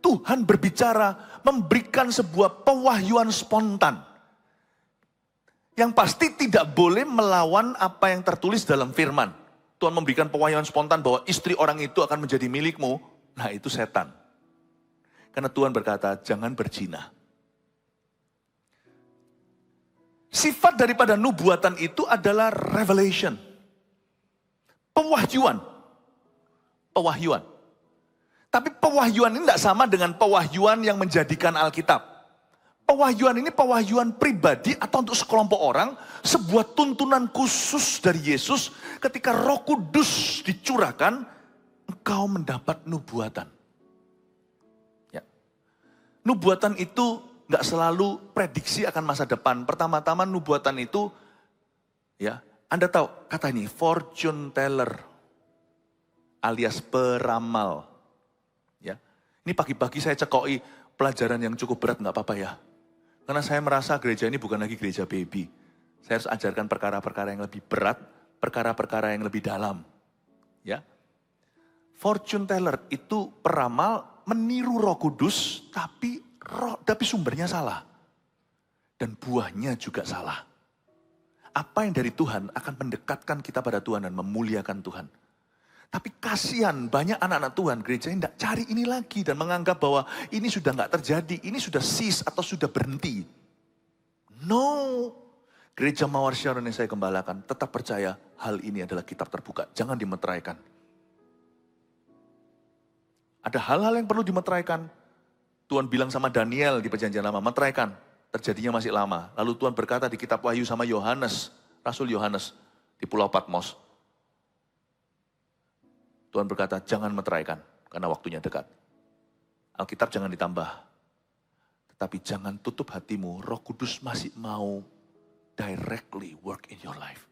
Tuhan berbicara, memberikan sebuah pewahyuan spontan. Yang pasti tidak boleh melawan apa yang tertulis dalam firman. Tuhan memberikan pewahyuan spontan bahwa istri orang itu akan menjadi milikmu. Nah itu setan. Karena Tuhan berkata, jangan berzina. Sifat daripada nubuatan itu adalah revelation. Pewahyuan. Pewahyuan. Tapi pewahyuan ini tidak sama dengan pewahyuan yang menjadikan Alkitab. Pewahyuan ini pewahyuan pribadi atau untuk sekelompok orang, sebuah tuntunan khusus dari Yesus ketika Roh Kudus dicurahkan, engkau mendapat nubuatan. Ya. Nubuatan itu nggak selalu prediksi akan masa depan. Pertama-tama nubuatan itu, ya, Anda tahu kata ini fortune teller alias peramal. Ya, ini pagi-pagi saya cekoi pelajaran yang cukup berat, nggak apa-apa ya. Karena saya merasa gereja ini bukan lagi gereja baby. Saya harus ajarkan perkara-perkara yang lebih berat, perkara-perkara yang lebih dalam. Ya, fortune teller itu peramal meniru Roh Kudus, tapi sumbernya salah. Dan buahnya juga salah. Apa yang dari Tuhan akan mendekatkan kita pada Tuhan dan memuliakan Tuhan. Tapi kasihan banyak anak-anak Tuhan, gereja ini tidak cari ini lagi dan menganggap bahwa ini sudah nggak terjadi, ini sudah cease atau sudah berhenti. No, gereja Mawar Sharon yang saya gembalakan tetap percaya hal ini adalah kitab terbuka, jangan dimeteraikan. Ada hal-hal yang perlu dimeteraikan. Tuhan bilang sama Daniel di Perjanjian Lama, meteraikan, terjadinya masih lama. Lalu Tuhan berkata di kitab Wahyu sama Yohanes, Rasul Yohanes di Pulau Patmos. Tuhan berkata, jangan meteraikan, karena waktunya dekat. Alkitab jangan ditambah. Tetapi jangan tutup hatimu, Roh Kudus masih mau directly work in your life.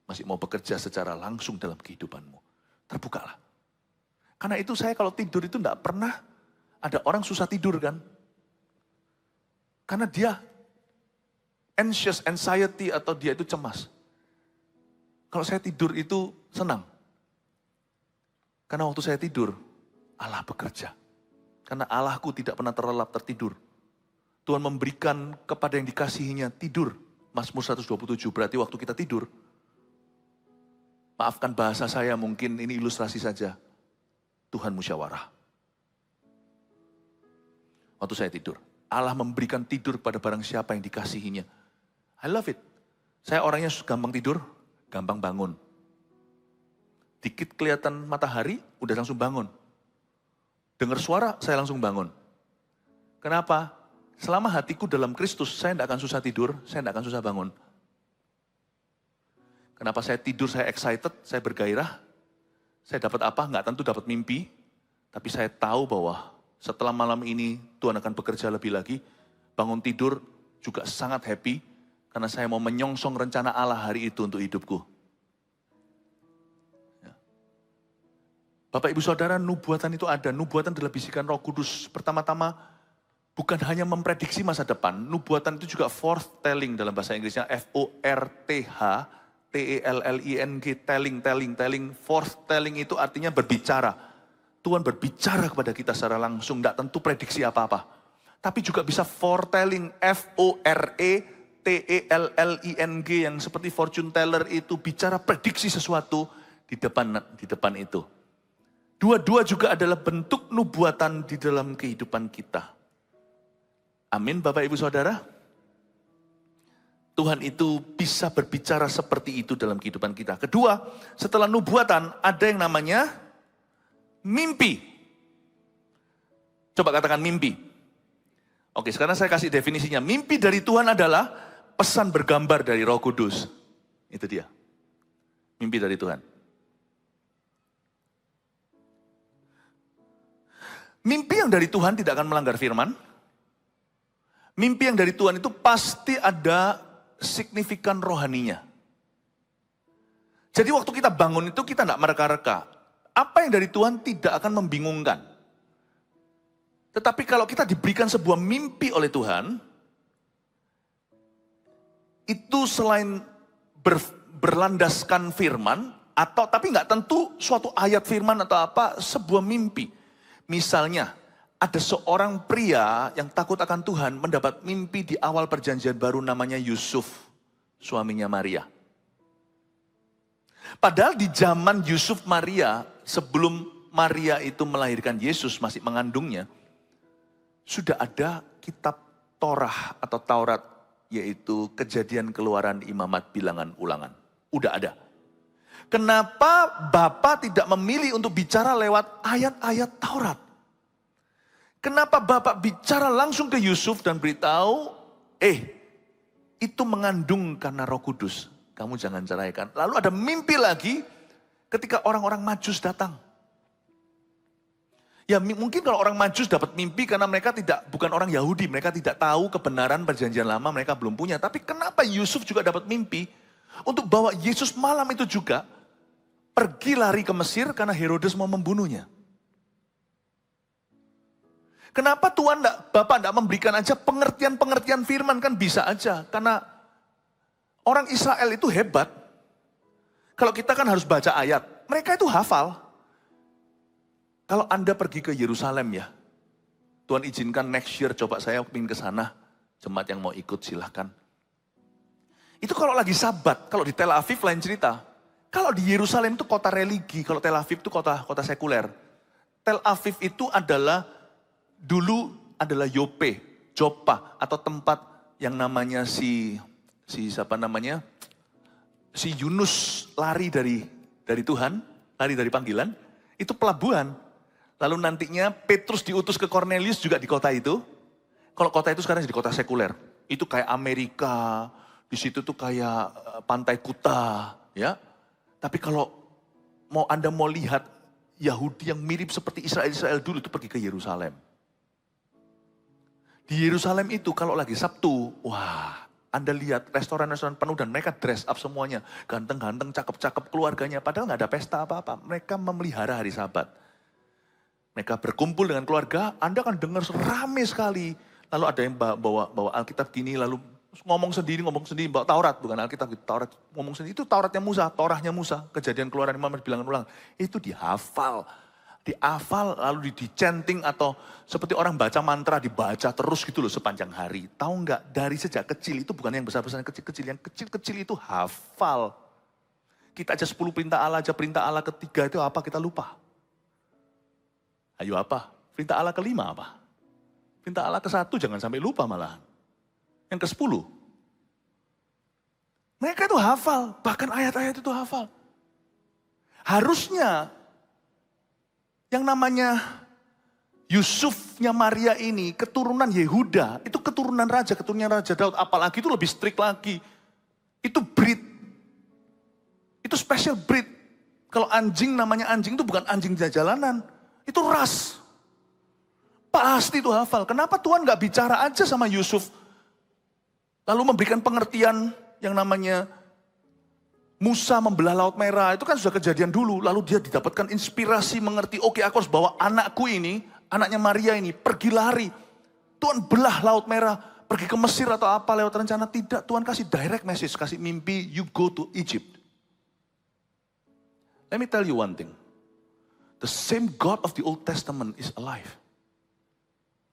Masih mau bekerja secara langsung dalam kehidupanmu. Terbukalah. Karena itu saya kalau tidur itu tidak pernah ada orang susah tidur kan. Karena dia anxious, anxiety atau dia itu cemas. Kalau saya tidur itu senang. Karena waktu saya tidur, Allah bekerja. Karena Allahku tidak pernah terlelap tertidur. Tuhan memberikan kepada yang dikasihinya tidur. Mazmur 127, berarti waktu kita tidur. Maafkan bahasa saya, mungkin ini ilustrasi saja. Tuhan musyawarah. Waktu saya tidur. Allah memberikan tidur pada barang siapa yang dikasihinya. I love it. Saya orangnya gampang tidur, gampang bangun. Dikit kelihatan matahari, udah langsung bangun. Dengar suara, saya langsung bangun. Kenapa? Selama hatiku dalam Kristus, saya tidak akan susah tidur, saya tidak akan susah bangun. Kenapa saya tidur, saya excited, saya bergairah. Saya dapat apa? Nggak tentu dapat mimpi. Tapi saya tahu bahwa setelah malam ini Tuhan akan bekerja lebih lagi. Bangun tidur juga sangat happy. Karena saya mau menyongsong rencana Allah hari itu untuk hidupku. Ya. Bapak Ibu Saudara, nubuatan itu ada. Nubuatan adalah bisikan Roh Kudus. Pertama-tama bukan hanya memprediksi masa depan. Nubuatan itu juga foretelling dalam bahasa Inggrisnya. F-O-R-T-H-T-E-L-L-I-N-G, telling. Foretelling itu artinya berbicara. Tuhan berbicara kepada kita secara langsung, tidak tentu prediksi apa-apa. Tapi juga bisa foretelling, F-O-R-E-T-E-L-L-I-N-G, yang seperti fortune teller itu bicara prediksi sesuatu di depan itu. Dua-dua juga adalah bentuk nubuatan di dalam kehidupan kita. Amin Bapak Ibu Saudara. Tuhan itu bisa berbicara seperti itu dalam kehidupan kita. Kedua, setelah nubuatan ada yang namanya mimpi. Coba katakan mimpi. Oke, sekarang saya kasih definisinya. Mimpi dari Tuhan adalah pesan bergambar dari Roh Kudus. Itu dia. Mimpi dari Tuhan. Mimpi yang dari Tuhan tidak akan melanggar firman. Mimpi yang dari Tuhan itu pasti ada signifikan rohaninya. Jadi waktu kita bangun itu kita tidak mereka-reka. Apa yang dari Tuhan tidak akan membingungkan. Tetapi kalau kita diberikan sebuah mimpi oleh Tuhan, itu selain berlandaskan firman, tapi nggak tentu suatu ayat firman atau apa, sebuah mimpi. Misalnya, ada seorang pria yang takut akan Tuhan mendapat mimpi di awal perjanjian baru namanya Yusuf, suaminya Maria. Padahal di zaman Yusuf Maria, sebelum Maria itu melahirkan Yesus, masih mengandungnya, sudah ada kitab Torah atau Taurat, yaitu Kejadian, Keluaran, Imamat, Bilangan, Ulangan. Udah ada. Kenapa Bapak tidak memilih untuk bicara lewat ayat-ayat Taurat? Kenapa Bapak bicara langsung ke Yusuf dan beritahu, itu mengandung karena Roh Kudus. Kamu jangan ceraikan. Lalu ada mimpi lagi ketika orang-orang Majus datang. Ya mungkin kalau orang Majus dapat mimpi karena mereka bukan orang Yahudi. Mereka tidak tahu kebenaran perjanjian lama, mereka belum punya. Tapi kenapa Yusuf juga dapat mimpi untuk bawa Yesus malam itu juga pergi lari ke Mesir karena Herodes mau membunuhnya. Kenapa Bapak tidak memberikan aja pengertian-pengertian firman, kan bisa aja. Karena orang Israel itu hebat. Kalau kita kan harus baca ayat. Mereka itu hafal. Kalau Anda pergi ke Yerusalem ya. Tuhan izinkan next year coba saya ingin ke sana. Jemaat yang mau ikut silahkan. Itu kalau lagi Sabat. Kalau di Tel Aviv lain cerita. Kalau di Yerusalem itu kota religi. Kalau Tel Aviv itu kota sekuler. Tel Aviv itu dulu adalah Yope, Joppa, atau tempat yang namanya si Yunus lari dari Tuhan, lari dari panggilan, itu pelabuhan. Lalu nantinya Petrus diutus ke Cornelius juga di kota itu. Kalau kota itu sekarang jadi kota sekuler. Itu kayak Amerika, di situ tuh kayak pantai Kuta, ya. Tapi kalau Anda mau lihat Yahudi yang mirip seperti Israel dulu itu pergi ke Yerusalem. Di Yerusalem itu kalau lagi Sabtu, wah, Anda lihat restoran-restoran penuh dan mereka dress up semuanya. Ganteng-ganteng, cakep-cakep keluarganya. Padahal nggak ada pesta apa-apa. Mereka memelihara hari Sabat. Mereka berkumpul dengan keluarga, Anda akan dengar rame sekali. Lalu ada yang bawa Alkitab gini, lalu ngomong sendiri, bawa Taurat. Bukan Alkitab, Taurat ngomong sendiri. Itu Tauratnya Musa, Torahnya Musa. Kejadian, Keluaran, Imamat, Bilangan, Ulangan. Itu dihafal. Lalu dichanting atau seperti orang baca mantra dibaca terus gitu loh sepanjang hari. Tahu nggak, dari sejak kecil itu bukan yang besar-besar, yang kecil-kecil. Yang kecil-kecil itu hafal. Kita aja 10 perintah Allah ketiga itu apa kita lupa. Ayo apa? Perintah Allah kelima apa? Perintah Allah ke-1 jangan sampai lupa malahan. Yang ke-10. Mereka itu hafal, bahkan ayat-ayat itu hafal. Harusnya yang namanya Yusufnya Maria ini, keturunan Yehuda, itu keturunan Raja Daud. Apalagi itu lebih strict lagi. Itu breed. Itu special breed. Kalau anjing namanya anjing itu bukan anjing jalanan. Itu ras. Pasti itu hafal. Kenapa Tuhan gak bicara aja sama Yusuf? Lalu memberikan pengertian yang namanya Musa membelah Laut Merah. Itu kan sudah kejadian dulu. Lalu dia didapatkan inspirasi mengerti. Oke, aku harus bawa anakku ini, anaknya Maria ini, pergi lari. Tuhan belah Laut Merah. Pergi ke Mesir atau apa lewat rencana. Tidak, Tuhan kasih direct message. Kasih mimpi, you go to Egypt. Let me tell you one thing. The same God of the Old Testament is alive.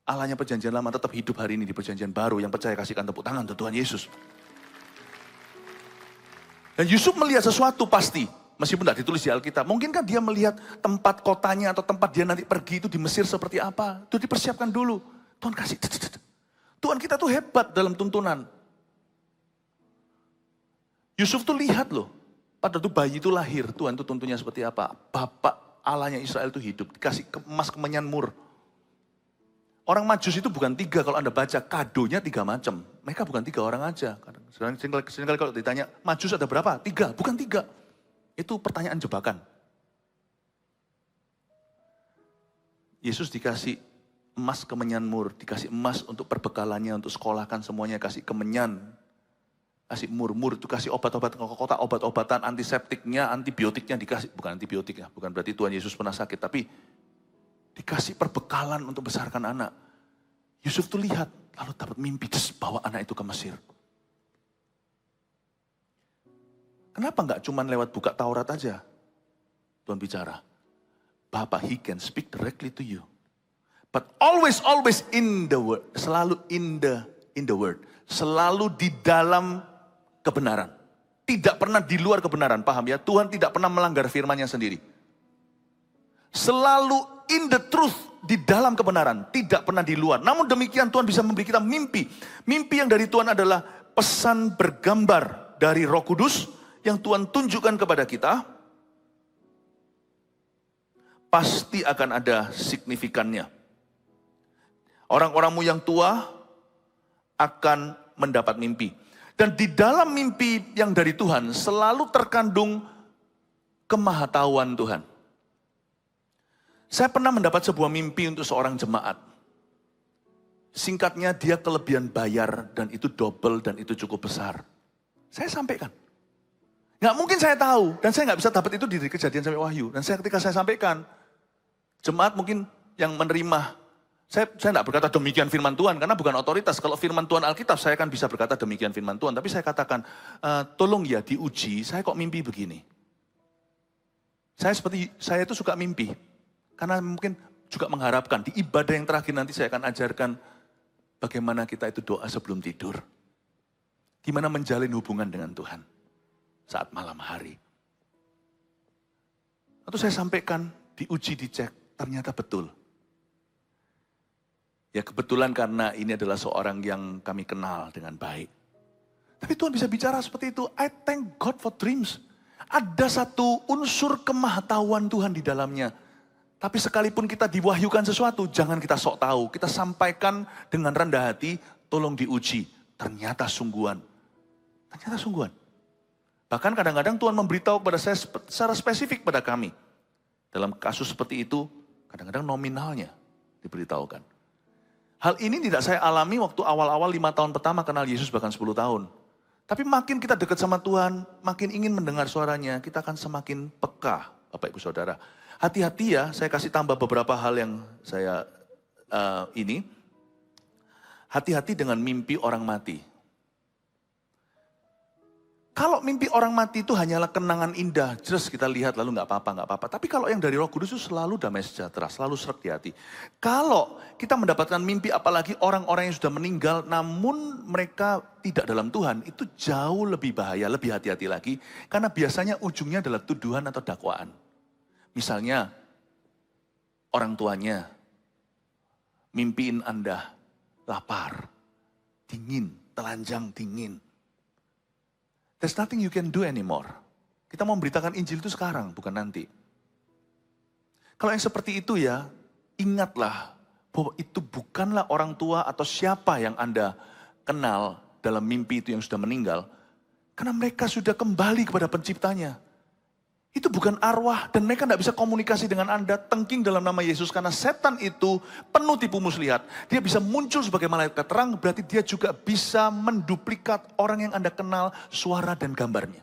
Allahnya perjanjian lama tetap hidup hari ini di perjanjian baru. Yang percaya kasihkan tepuk tangan untuk Tuhan Yesus. Dan Yusuf melihat sesuatu pasti. Meskipun tidak ditulis di Alkitab. Mungkinkah dia melihat tempat kotanya atau tempat dia nanti pergi itu di Mesir seperti apa. Itu dipersiapkan dulu. Tuhan kasih. Tuhan kita tuh hebat dalam tuntunan. Yusuf tuh lihat loh. Pada tuh bayi itu lahir. Tuhan tuh tuntunnya seperti apa. Bapak Allahnya Israel itu hidup. Dikasih emas kemenyan mur. Orang Majus itu bukan 3 kalau Anda baca, kadonya 3 macam. Mereka bukan 3 orang aja. Seringkali kalau ditanya, Majus ada berapa? 3, bukan 3. Itu pertanyaan jebakan. Yesus dikasih emas kemenyan mur, dikasih emas untuk perbekalannya, untuk sekolahkan semuanya, kasih kemenyan. Kasih mur-mur itu kasih obat-obatan ke kota, obat-obatan antiseptiknya, antibiotiknya dikasih. Bukan antibiotik ya, bukan berarti Tuhan Yesus pernah sakit, tapi dikasih perbekalan untuk besarkan anak. Yusuf tuh lihat, lalu dapat mimpi, bawa anak itu ke Mesir. Kenapa enggak cuma lewat buka Taurat aja? Tuhan bicara. Bapak, he can speak directly to you. But always in the word. Selalu in the word. Selalu di dalam kebenaran. Tidak pernah di luar kebenaran, paham ya? Tuhan tidak pernah melanggar firman-Nya sendiri. Selalu in the truth, di dalam kebenaran, tidak pernah di luar. Namun demikian Tuhan bisa memberi kita mimpi. Mimpi yang dari Tuhan adalah pesan bergambar dari Roh Kudus yang Tuhan tunjukkan kepada kita. Pasti akan ada signifikannya. Orang-orangmu yang tua akan mendapat mimpi. Dan di dalam mimpi yang dari Tuhan selalu terkandung kemahatauan Tuhan. Saya pernah mendapat sebuah mimpi untuk seorang jemaat. Singkatnya dia kelebihan bayar dan itu double dan itu cukup besar. Saya sampaikan. Nggak mungkin saya tahu dan saya nggak bisa dapat itu di Kejadian sampai Wahyu. Dan ketika saya sampaikan, jemaat mungkin yang menerima. Saya nggak berkata demikian firman Tuhan karena bukan otoritas. Kalau firman Tuhan Alkitab saya kan bisa berkata demikian firman Tuhan. Tapi saya katakan, tolong ya diuji, saya kok mimpi begini. Saya itu suka mimpi. Karena mungkin juga mengharapkan di ibadah yang terakhir nanti saya akan ajarkan bagaimana kita itu doa sebelum tidur. Gimana menjalin hubungan dengan Tuhan saat malam hari. Lalu saya sampaikan, diuji, dicek, ternyata betul. Ya kebetulan karena ini adalah seorang yang kami kenal dengan baik. Tapi Tuhan bisa bicara seperti itu. I thank God for dreams. Ada satu unsur kemahatauan Tuhan di dalamnya. Tapi sekalipun kita diwahyukan sesuatu, jangan kita sok tahu. Kita sampaikan dengan rendah hati, tolong diuji. Ternyata sungguhan. Ternyata sungguhan. Bahkan kadang-kadang Tuhan memberitahu kepada saya secara spesifik pada kami. Dalam kasus seperti itu, kadang-kadang nominalnya diberitahukan. Hal ini tidak saya alami waktu awal-awal 5 tahun pertama kenal Yesus, bahkan 10 tahun. Tapi makin kita dekat sama Tuhan, makin ingin mendengar suaranya, kita akan semakin peka, Bapak Ibu Saudara. Hati-hati ya, saya kasih tambah beberapa hal yang saya hati-hati dengan mimpi orang mati. Kalau mimpi orang mati itu hanyalah kenangan indah, jelas kita lihat lalu nggak apa-apa. Tapi kalau yang dari Roh Kudus itu selalu damai sejahtera, selalu serak di hati. Kalau kita mendapatkan mimpi apalagi orang-orang yang sudah meninggal namun mereka tidak dalam Tuhan, itu jauh lebih bahaya, lebih hati-hati lagi. Karena biasanya ujungnya adalah tuduhan atau dakwaan. Misalnya, orang tuanya mimpiin Anda lapar, dingin, telanjang dingin. There's nothing you can do anymore. Kita mau memberitakan Injil itu sekarang, bukan nanti. Kalau yang seperti itu ya, ingatlah bahwa itu bukanlah orang tua atau siapa yang Anda kenal dalam mimpi itu yang sudah meninggal. Karena mereka sudah kembali kepada penciptanya. Itu bukan arwah dan mereka tidak bisa komunikasi dengan Anda tengking dalam nama Yesus. Karena setan itu penuh tipu muslihat. Dia bisa muncul sebagai malaikat terang, berarti dia juga bisa menduplikat orang yang Anda kenal, suara dan gambarnya.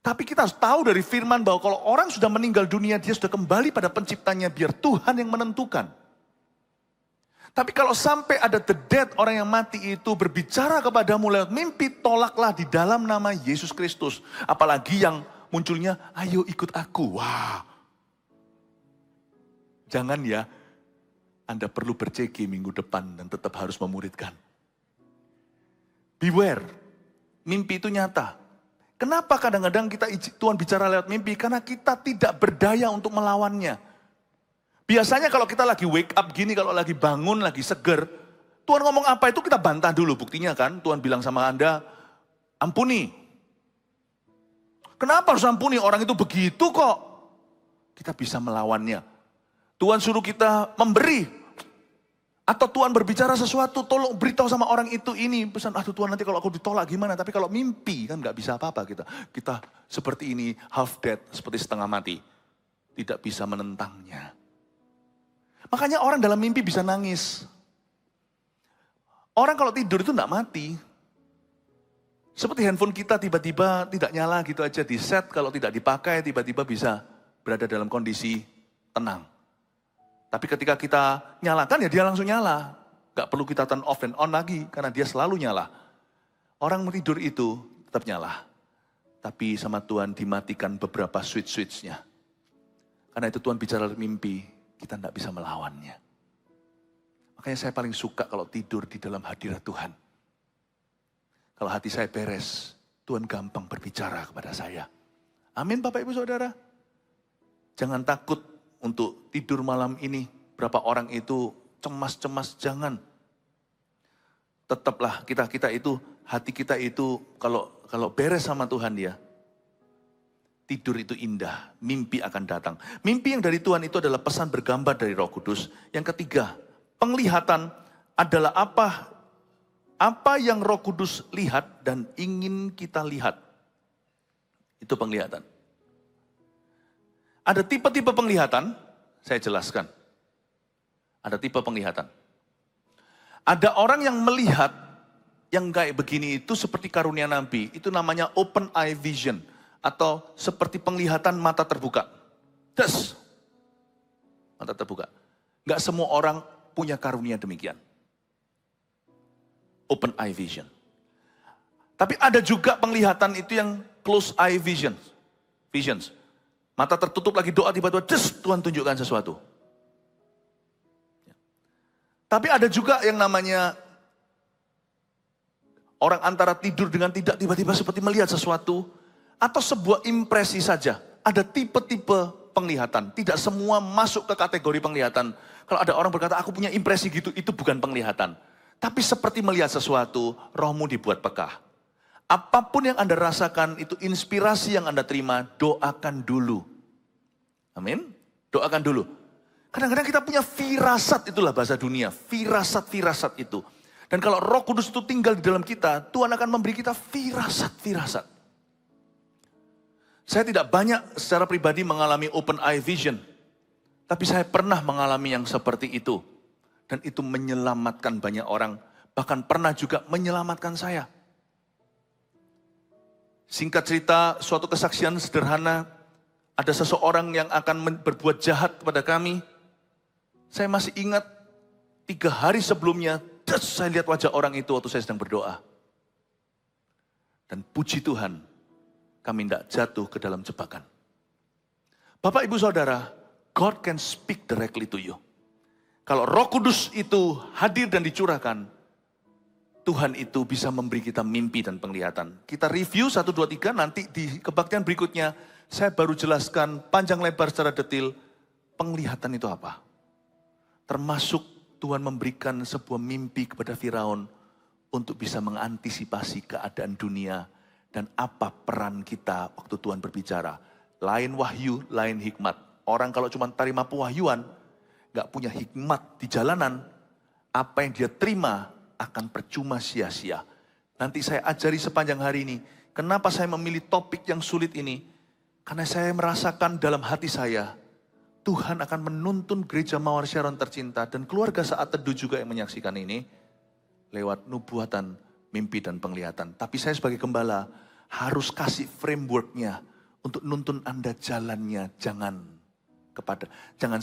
Tapi kita harus tahu dari firman bahwa kalau orang sudah meninggal dunia, dia sudah kembali pada penciptanya, biar Tuhan yang menentukan. Tapi kalau sampai ada the dead, orang yang mati itu berbicara kepadamu lewat mimpi, tolaklah di dalam nama Yesus Kristus. Apalagi yang munculnya, ayo ikut aku. Wah. Jangan ya, Anda perlu berceki minggu depan dan tetap harus memuridkan. Beware, mimpi itu nyata. Kenapa kadang-kadang Tuhan bicara lewat mimpi? Karena kita tidak berdaya untuk melawannya. Biasanya kalau kita lagi wake up gini, kalau lagi bangun, lagi seger, Tuhan ngomong apa itu kita bantah dulu. Buktinya kan, Tuhan bilang sama Anda, ampuni. Kenapa harus ampuni? Orang itu begitu kok. Kita bisa melawannya. Tuhan suruh kita memberi. Atau Tuhan berbicara sesuatu, tolong beritahu sama orang itu ini. Pesan, aduh Tuhan nanti kalau aku ditolak gimana. Tapi kalau mimpi kan gak bisa apa-apa kita. Kita seperti ini, half dead, seperti setengah mati. Tidak bisa menentangnya. Makanya orang dalam mimpi bisa nangis. Orang kalau tidur itu gak mati. Seperti handphone kita tiba-tiba tidak nyala gitu aja di set, kalau tidak dipakai tiba-tiba bisa berada dalam kondisi tenang. Tapi ketika kita nyalakan ya dia langsung nyala. Gak perlu kita turn off and on lagi karena dia selalu nyala. Orang tidur itu tetap nyala. Tapi sama Tuhan dimatikan beberapa switch-switchnya. Karena itu Tuhan bicara mimpi, kita tidak bisa melawannya. Makanya saya paling suka kalau tidur di dalam hadirat Tuhan. Kalau hati saya beres, Tuhan gampang berbicara kepada saya. Amin Bapak Ibu Saudara. Jangan takut untuk tidur malam ini. Berapa orang itu cemas-cemas, jangan. Tetaplah kita itu, hati kita itu kalau beres sama Tuhan ya. Tidur itu indah, mimpi akan datang. Mimpi yang dari Tuhan itu adalah pesan bergambar dari Roh Kudus. Yang ketiga, penglihatan adalah apa yang Roh Kudus lihat dan ingin kita lihat. Itu penglihatan. Ada tipe-tipe penglihatan, saya jelaskan. Ada tipe penglihatan. Ada orang yang melihat yang kayak begini itu seperti karunia Nabi. Itu namanya open eye vision. Atau seperti penglihatan mata terbuka. Des. Mata terbuka. Gak semua orang punya karunia demikian. Open eye vision. Tapi ada juga penglihatan itu yang close eye visions. Mata tertutup lagi doa tiba-tiba Tuhan tunjukkan sesuatu. Tapi ada juga yang namanya orang antara tidur dengan tidak tiba-tiba seperti melihat sesuatu atau sebuah impresi saja. Ada tipe-tipe penglihatan. Tidak semua masuk ke kategori penglihatan. Kalau ada orang berkata aku punya impresi gitu, itu bukan penglihatan. Tapi seperti melihat sesuatu, rohmu dibuat peka. Apapun yang Anda rasakan, itu inspirasi yang Anda terima, doakan dulu. Amin? Doakan dulu. Kadang-kadang kita punya firasat, itulah bahasa dunia. Firasat-firasat itu. Dan kalau Roh Kudus itu tinggal di dalam kita, Tuhan akan memberi kita firasat-firasat. Saya tidak banyak secara pribadi mengalami open eye vision. Tapi saya pernah mengalami yang seperti itu. Dan itu menyelamatkan banyak orang. Bahkan pernah juga menyelamatkan saya. Singkat cerita, suatu kesaksian sederhana. Ada seseorang yang akan berbuat jahat kepada kami. Saya masih ingat 3 hari sebelumnya. Saya lihat wajah orang itu waktu saya sedang berdoa. Dan puji Tuhan, kami tidak jatuh ke dalam jebakan. Bapak, Ibu, Saudara, God can speak directly to you. Kalau Roh Kudus itu hadir dan dicurahkan, Tuhan itu bisa memberi kita mimpi dan penglihatan. Kita review 1, 2, 3, nanti di kebaktian berikutnya, saya baru jelaskan panjang lebar secara detail, penglihatan itu apa. Termasuk Tuhan memberikan sebuah mimpi kepada Firaun untuk bisa mengantisipasi keadaan dunia dan apa peran kita waktu Tuhan berbicara. Lain wahyu, lain hikmat. Orang kalau cuma terima pewahyuan, gak punya hikmat di jalanan, apa yang dia terima akan percuma sia-sia. Nanti saya ajari sepanjang hari ini. Kenapa saya memilih topik yang sulit ini? Karena saya merasakan dalam hati saya, Tuhan akan menuntun gereja Mawar Sharon tercinta dan keluarga Saat Teduh juga yang menyaksikan ini lewat nubuatan, mimpi dan penglihatan. Tapi saya sebagai gembala harus kasih frameworknya untuk nuntun Anda jalannya. Jangan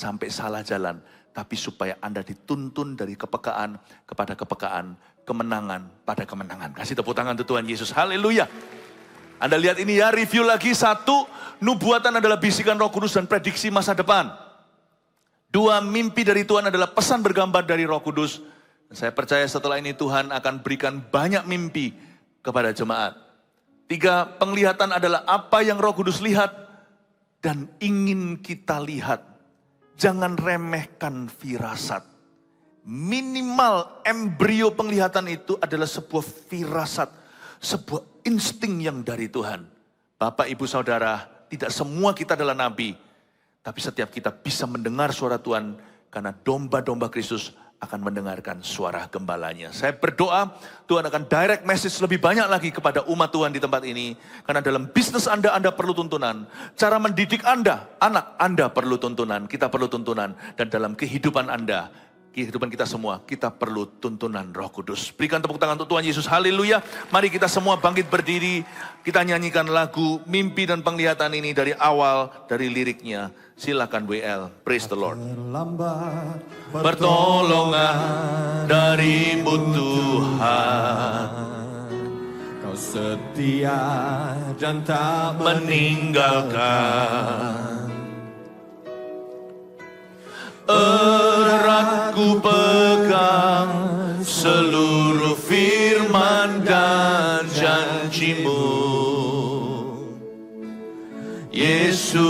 sampai salah jalan, tapi supaya Anda dituntun dari kepekaan kepada kepekaan, kemenangan pada kemenangan. Kasih tepuk tangan untuk Tuhan Yesus. Haleluya. Anda lihat ini ya, review lagi. 1, nubuatan adalah bisikan Roh Kudus dan prediksi masa depan. 2, mimpi dari Tuhan adalah pesan bergambar dari Roh Kudus. Dan saya percaya setelah ini Tuhan akan berikan banyak mimpi kepada jemaat. 3, penglihatan adalah apa yang Roh Kudus lihat dan ingin kita lihat. Jangan remehkan firasat. Minimal embrio penglihatan itu adalah sebuah firasat, sebuah insting yang dari Tuhan. Bapak, Ibu, Saudara, tidak semua kita adalah nabi. Tapi setiap kita bisa mendengar suara Tuhan karena domba-domba Kristus akan mendengarkan suara gembalanya. Saya berdoa Tuhan akan direct message lebih banyak lagi kepada umat Tuhan di tempat ini. Karena dalam bisnis Anda perlu tuntunan. Cara mendidik anak Anda perlu tuntunan. Kita perlu tuntunan. Dan dalam kehidupan Anda, kehidupan kita semua, kita perlu tuntunan Roh Kudus. Berikan tepuk tangan untuk Tuhan Yesus. Haleluya. Mari kita semua bangkit berdiri. Kita nyanyikan lagu Mimpi dan Penglihatan ini dari awal, dari liriknya. Silakan WL. Praise the Lord. Pertolongan darimu Tuhan, Kau setia dan tak meninggalkan. Erat ku pegang seluruh firman dan janjimu, Yesus.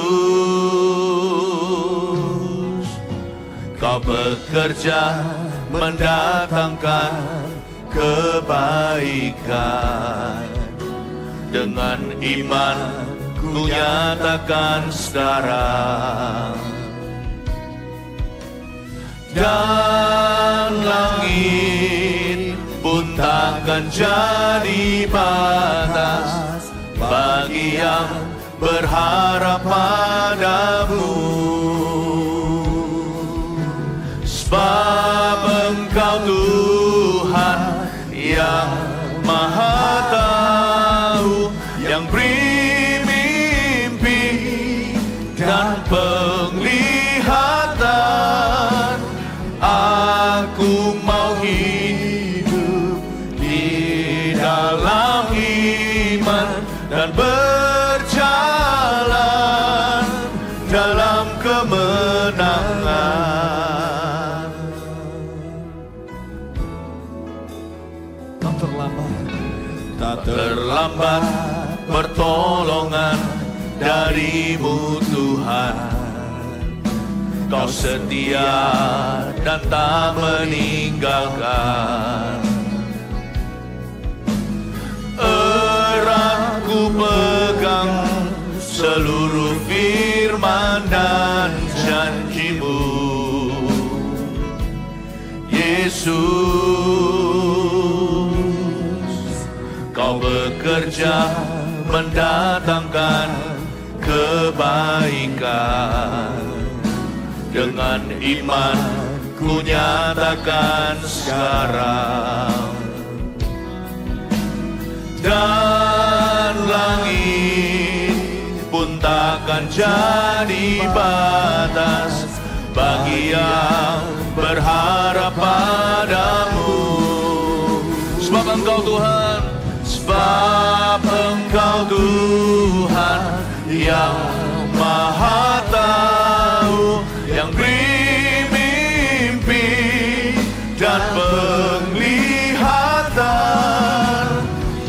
Kau bekerja mendatangkan kebaikan. Dengan iman ku nyatakan sekarang. Dan langit pun takkan jadi batas bagi yang berharap padamu. Sebab Engkau Tuhan yang Maha Tahu, yang beri mimpi dan penglihatan. Aku mau hidup di dalam iman dan berjalan dalam kemenangan. Tak terlambat pertolongan darimu Tuhan. Kau setia dan tak meninggalkan. Erat ku pegang seluruh firman dan janjimu, Yesus. Kau bekerja mendatangkan kebaikan. Dengan iman ku nyatakan sekarang. Dan langit pun takkan jadi batas bagi yang berharap padamu. Sebab Engkau Tuhan, sebab Engkau Tuhan yang Maha Tahu, yang beri mimpi dan penglihatan.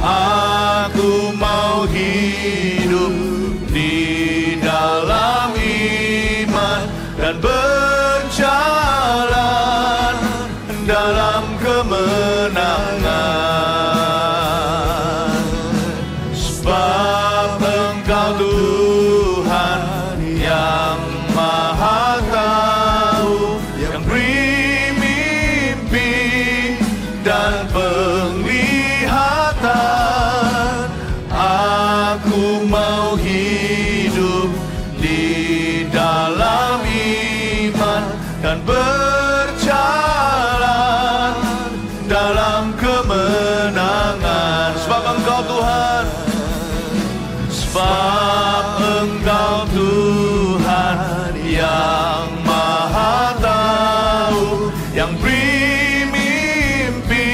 Aku mau hidup di dalam iman dan berjalan dalam kemenangan. kemenangan. Sebab Engkau Tuhan, sebab Engkau Tuhan yang Maha Tahu, yang beri mimpi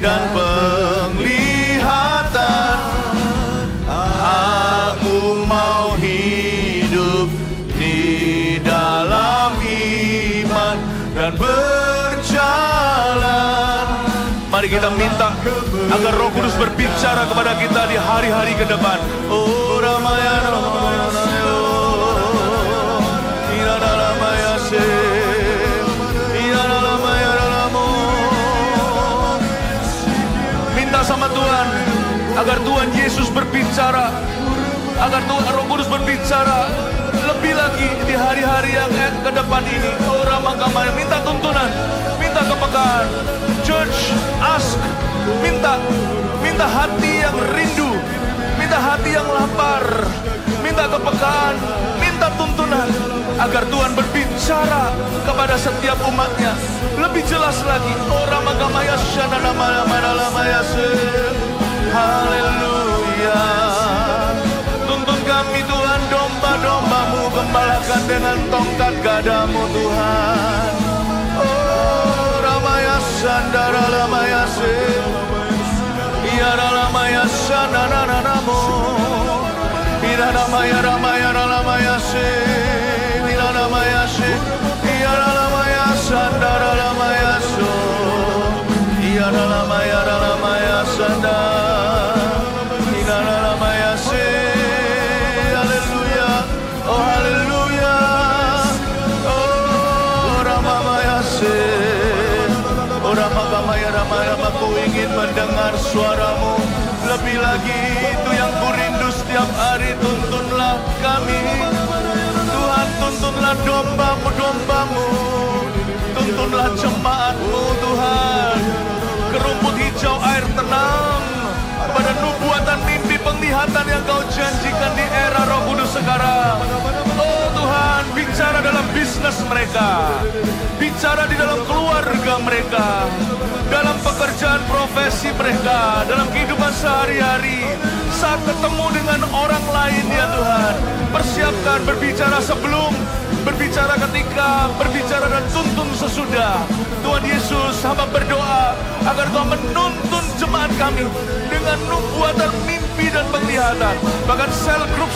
dan penglihatan. Aku mau hidup di dalam iman dan berjalan. Mari kita minta agar Roh Kudus berbicara kepada kita di hari-hari ke depan. Oh Ramaya Ramaya minta sama Tuhan agar Tuhan Yesus berbicara, agar Tuhan Roh Kudus berbicara lebih lagi di hari-hari yang ke depan ini. Oh Ramakamaya, minta tuntunan, minta kepekaan. Church, ask, minta hati yang rindu, minta hati yang lapar, minta kepekaan, minta tuntunan agar Tuhan berbicara kepada setiap umatnya lebih jelas lagi. Oh Ramakamaya Shananamayamaya. Haleluya. Tuntun kami Tuhan, domba-dombamu, gembalakan dengan tongkat gadamu Tuhan. Oh Ramaya Sandara Lamaya Se, Iyara Lamaya Sanananamo, Iyara Ramaya Ramaya Lamaya Se, Iyara Lamaya Se, Iyara Lamaya Sandara Lamaya So, Iyara Lamaya Ramaya Sandara. Aku ingin mendengar suaramu lebih lagi. Itu yang kurindu setiap hari. Tuntunlah kami Tuhan, tuntunlah dombamu, tuntunlah jemaatmu Tuhan, ke rumput hijau air tenang, kepada nubuatan mimpi penglihatan yang kau janjikan di era Roh Kudus sekarang. Oh Tuhan, bicara dalam bisnis mereka, bicara di dalam keluarga mereka, dalam pekerjaan profesi mereka, dalam kehidupan sehari-hari. Saat ketemu dengan orang lain ya Tuhan, persiapkan berbicara sebelum, berbicara ketika, berbicara dan tuntun sesudah. Tuhan Yesus, hamba berdoa agar Tuhan menuntun jemaat kami dengan nubuatan mimpi dan penglihatan. Bahkan sel grup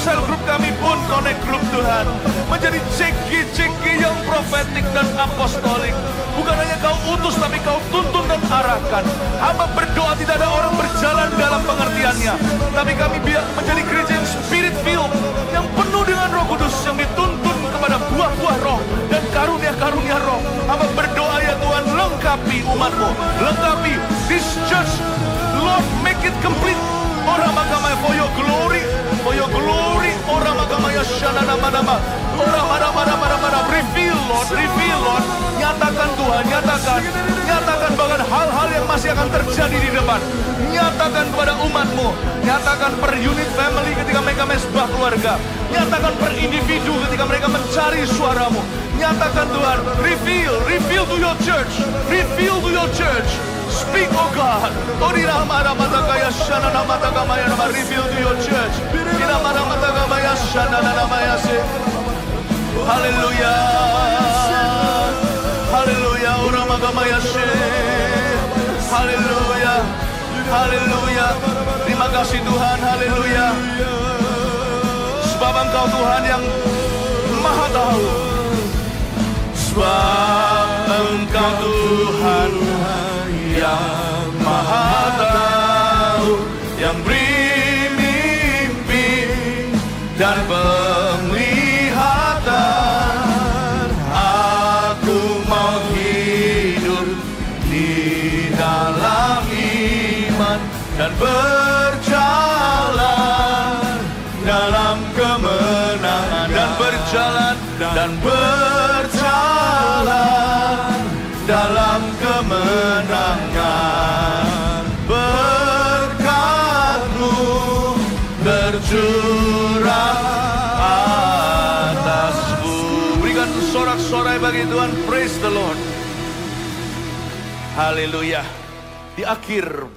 kami pun connect group Tuhan, menjadi JG yang profetik dan apostolik. Bukan hanya kau utus, tapi kau tuntun dan arahkan. Hamba berdoa tidak ada orang berjalan dalam pengertiannya, tapi kami menjadi gereja yang spirit filled, yang penuh dengan Roh Kudus, yang dituntun kepada buah-buah roh dan karunia-karunia roh. Hamba berdoa ya Tuhan, lengkapi umatmu, lengkapi this church, Lord, make it complete. Ora magamaya for your glory, ora magamaya shanana manama, ora mara, reveal Lord, nyatakan Tuhan, nyatakan bahkan hal-hal yang masih akan terjadi di depan. Nyatakan kepada umatmu, nyatakan per unit family ketika mereka mesbah keluarga, nyatakan per individu ketika mereka mencari suaramu. Nyatakan Tuhan, reveal to your church, speak oh God. Oh diramara matakaya shanana matakamaya nama, reveal to your church. Diramara matakamaya shanana namaya se. Haleluya, haleluya, uramagamaya se. Haleluya, haleluya. Terima kasih Tuhan, haleluya. Sebab Engkau Tuhan yang Maha Tahu. Sebab Engkau Tuhan yang Maha Tahu, yang beri mimpi dan penglihatan. Aku mau hidup di dalam iman dan berjalan dalam kemenangan, dan berjalan dalam kemenangan. Berkat-Mu tercurah atasku. Berikan sorak-sorai bagi Tuhan. Praise the Lord. Haleluya. Di akhir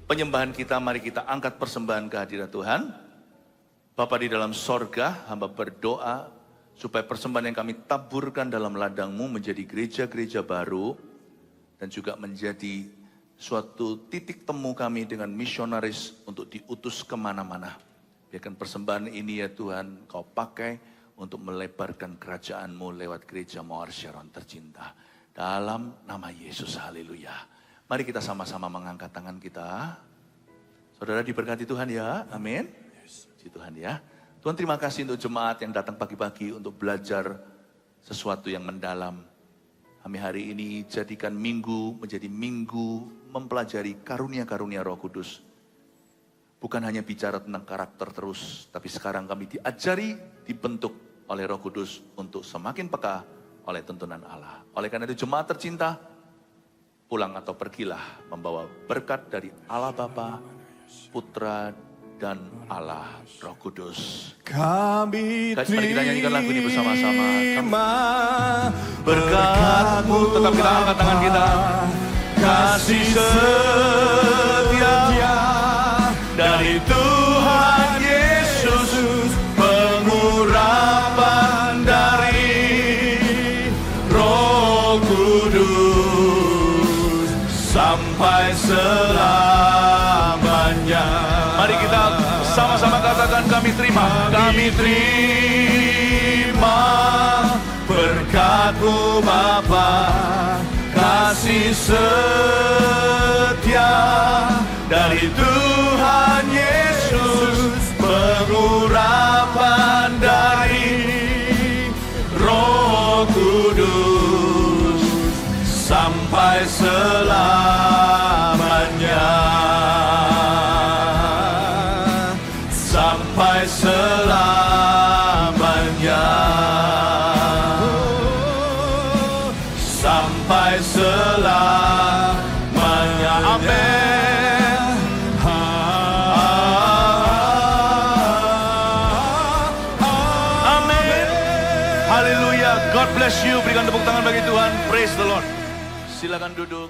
penyembahan kita, mari kita angkat persembahan kehadirat Tuhan. Bapa di dalam sorga, hamba berdoa supaya persembahan yang kami taburkan dalam ladang-Mu menjadi gereja-gereja baru dan juga menjadi suatu titik temu kami dengan misionaris untuk diutus kemana-mana. Biarkan persembahan ini ya Tuhan, Kau pakai untuk melebarkan kerajaan-Mu lewat gereja Mawar Sharon tercinta. Dalam nama Yesus, haleluya. Mari kita sama-sama mengangkat tangan kita. Saudara diberkati Tuhan ya, amin. Puji Tuhan ya. Tuhan terima kasih untuk jemaat yang datang pagi-pagi untuk belajar sesuatu yang mendalam. Kami hari ini jadikan minggu menjadi minggu mempelajari karunia-karunia Roh Kudus. Bukan hanya bicara tentang karakter terus, tapi sekarang kami diajari, dibentuk oleh Roh Kudus untuk semakin peka oleh tuntunan Allah. Oleh karena itu jemaat tercinta, pulang atau pergilah membawa berkat dari Allah Bapa, Putra, dan Allah Roh Kudus. Kami Mari kita nyanyikan lagu ini bersama-sama. terima Berkat-Mu, tetap kita angkat tangan kita. Kasih setia dari Tuhan Yesus, pengurapan dari Roh Kudus sampai selamanya. Mari kita sama-sama katakan, kami terima. Kami terima berkat-Mu Bapa, kasih setia dari Tuhan Yesus, pengurapan dari Roh Kudus sampai selamanya. Sampai selamanya. Sampai selamanya. Amin. Amin. Haleluya. God bless you. Berikan tepuk tangan bagi Tuhan. Praise the Lord. Silakan duduk.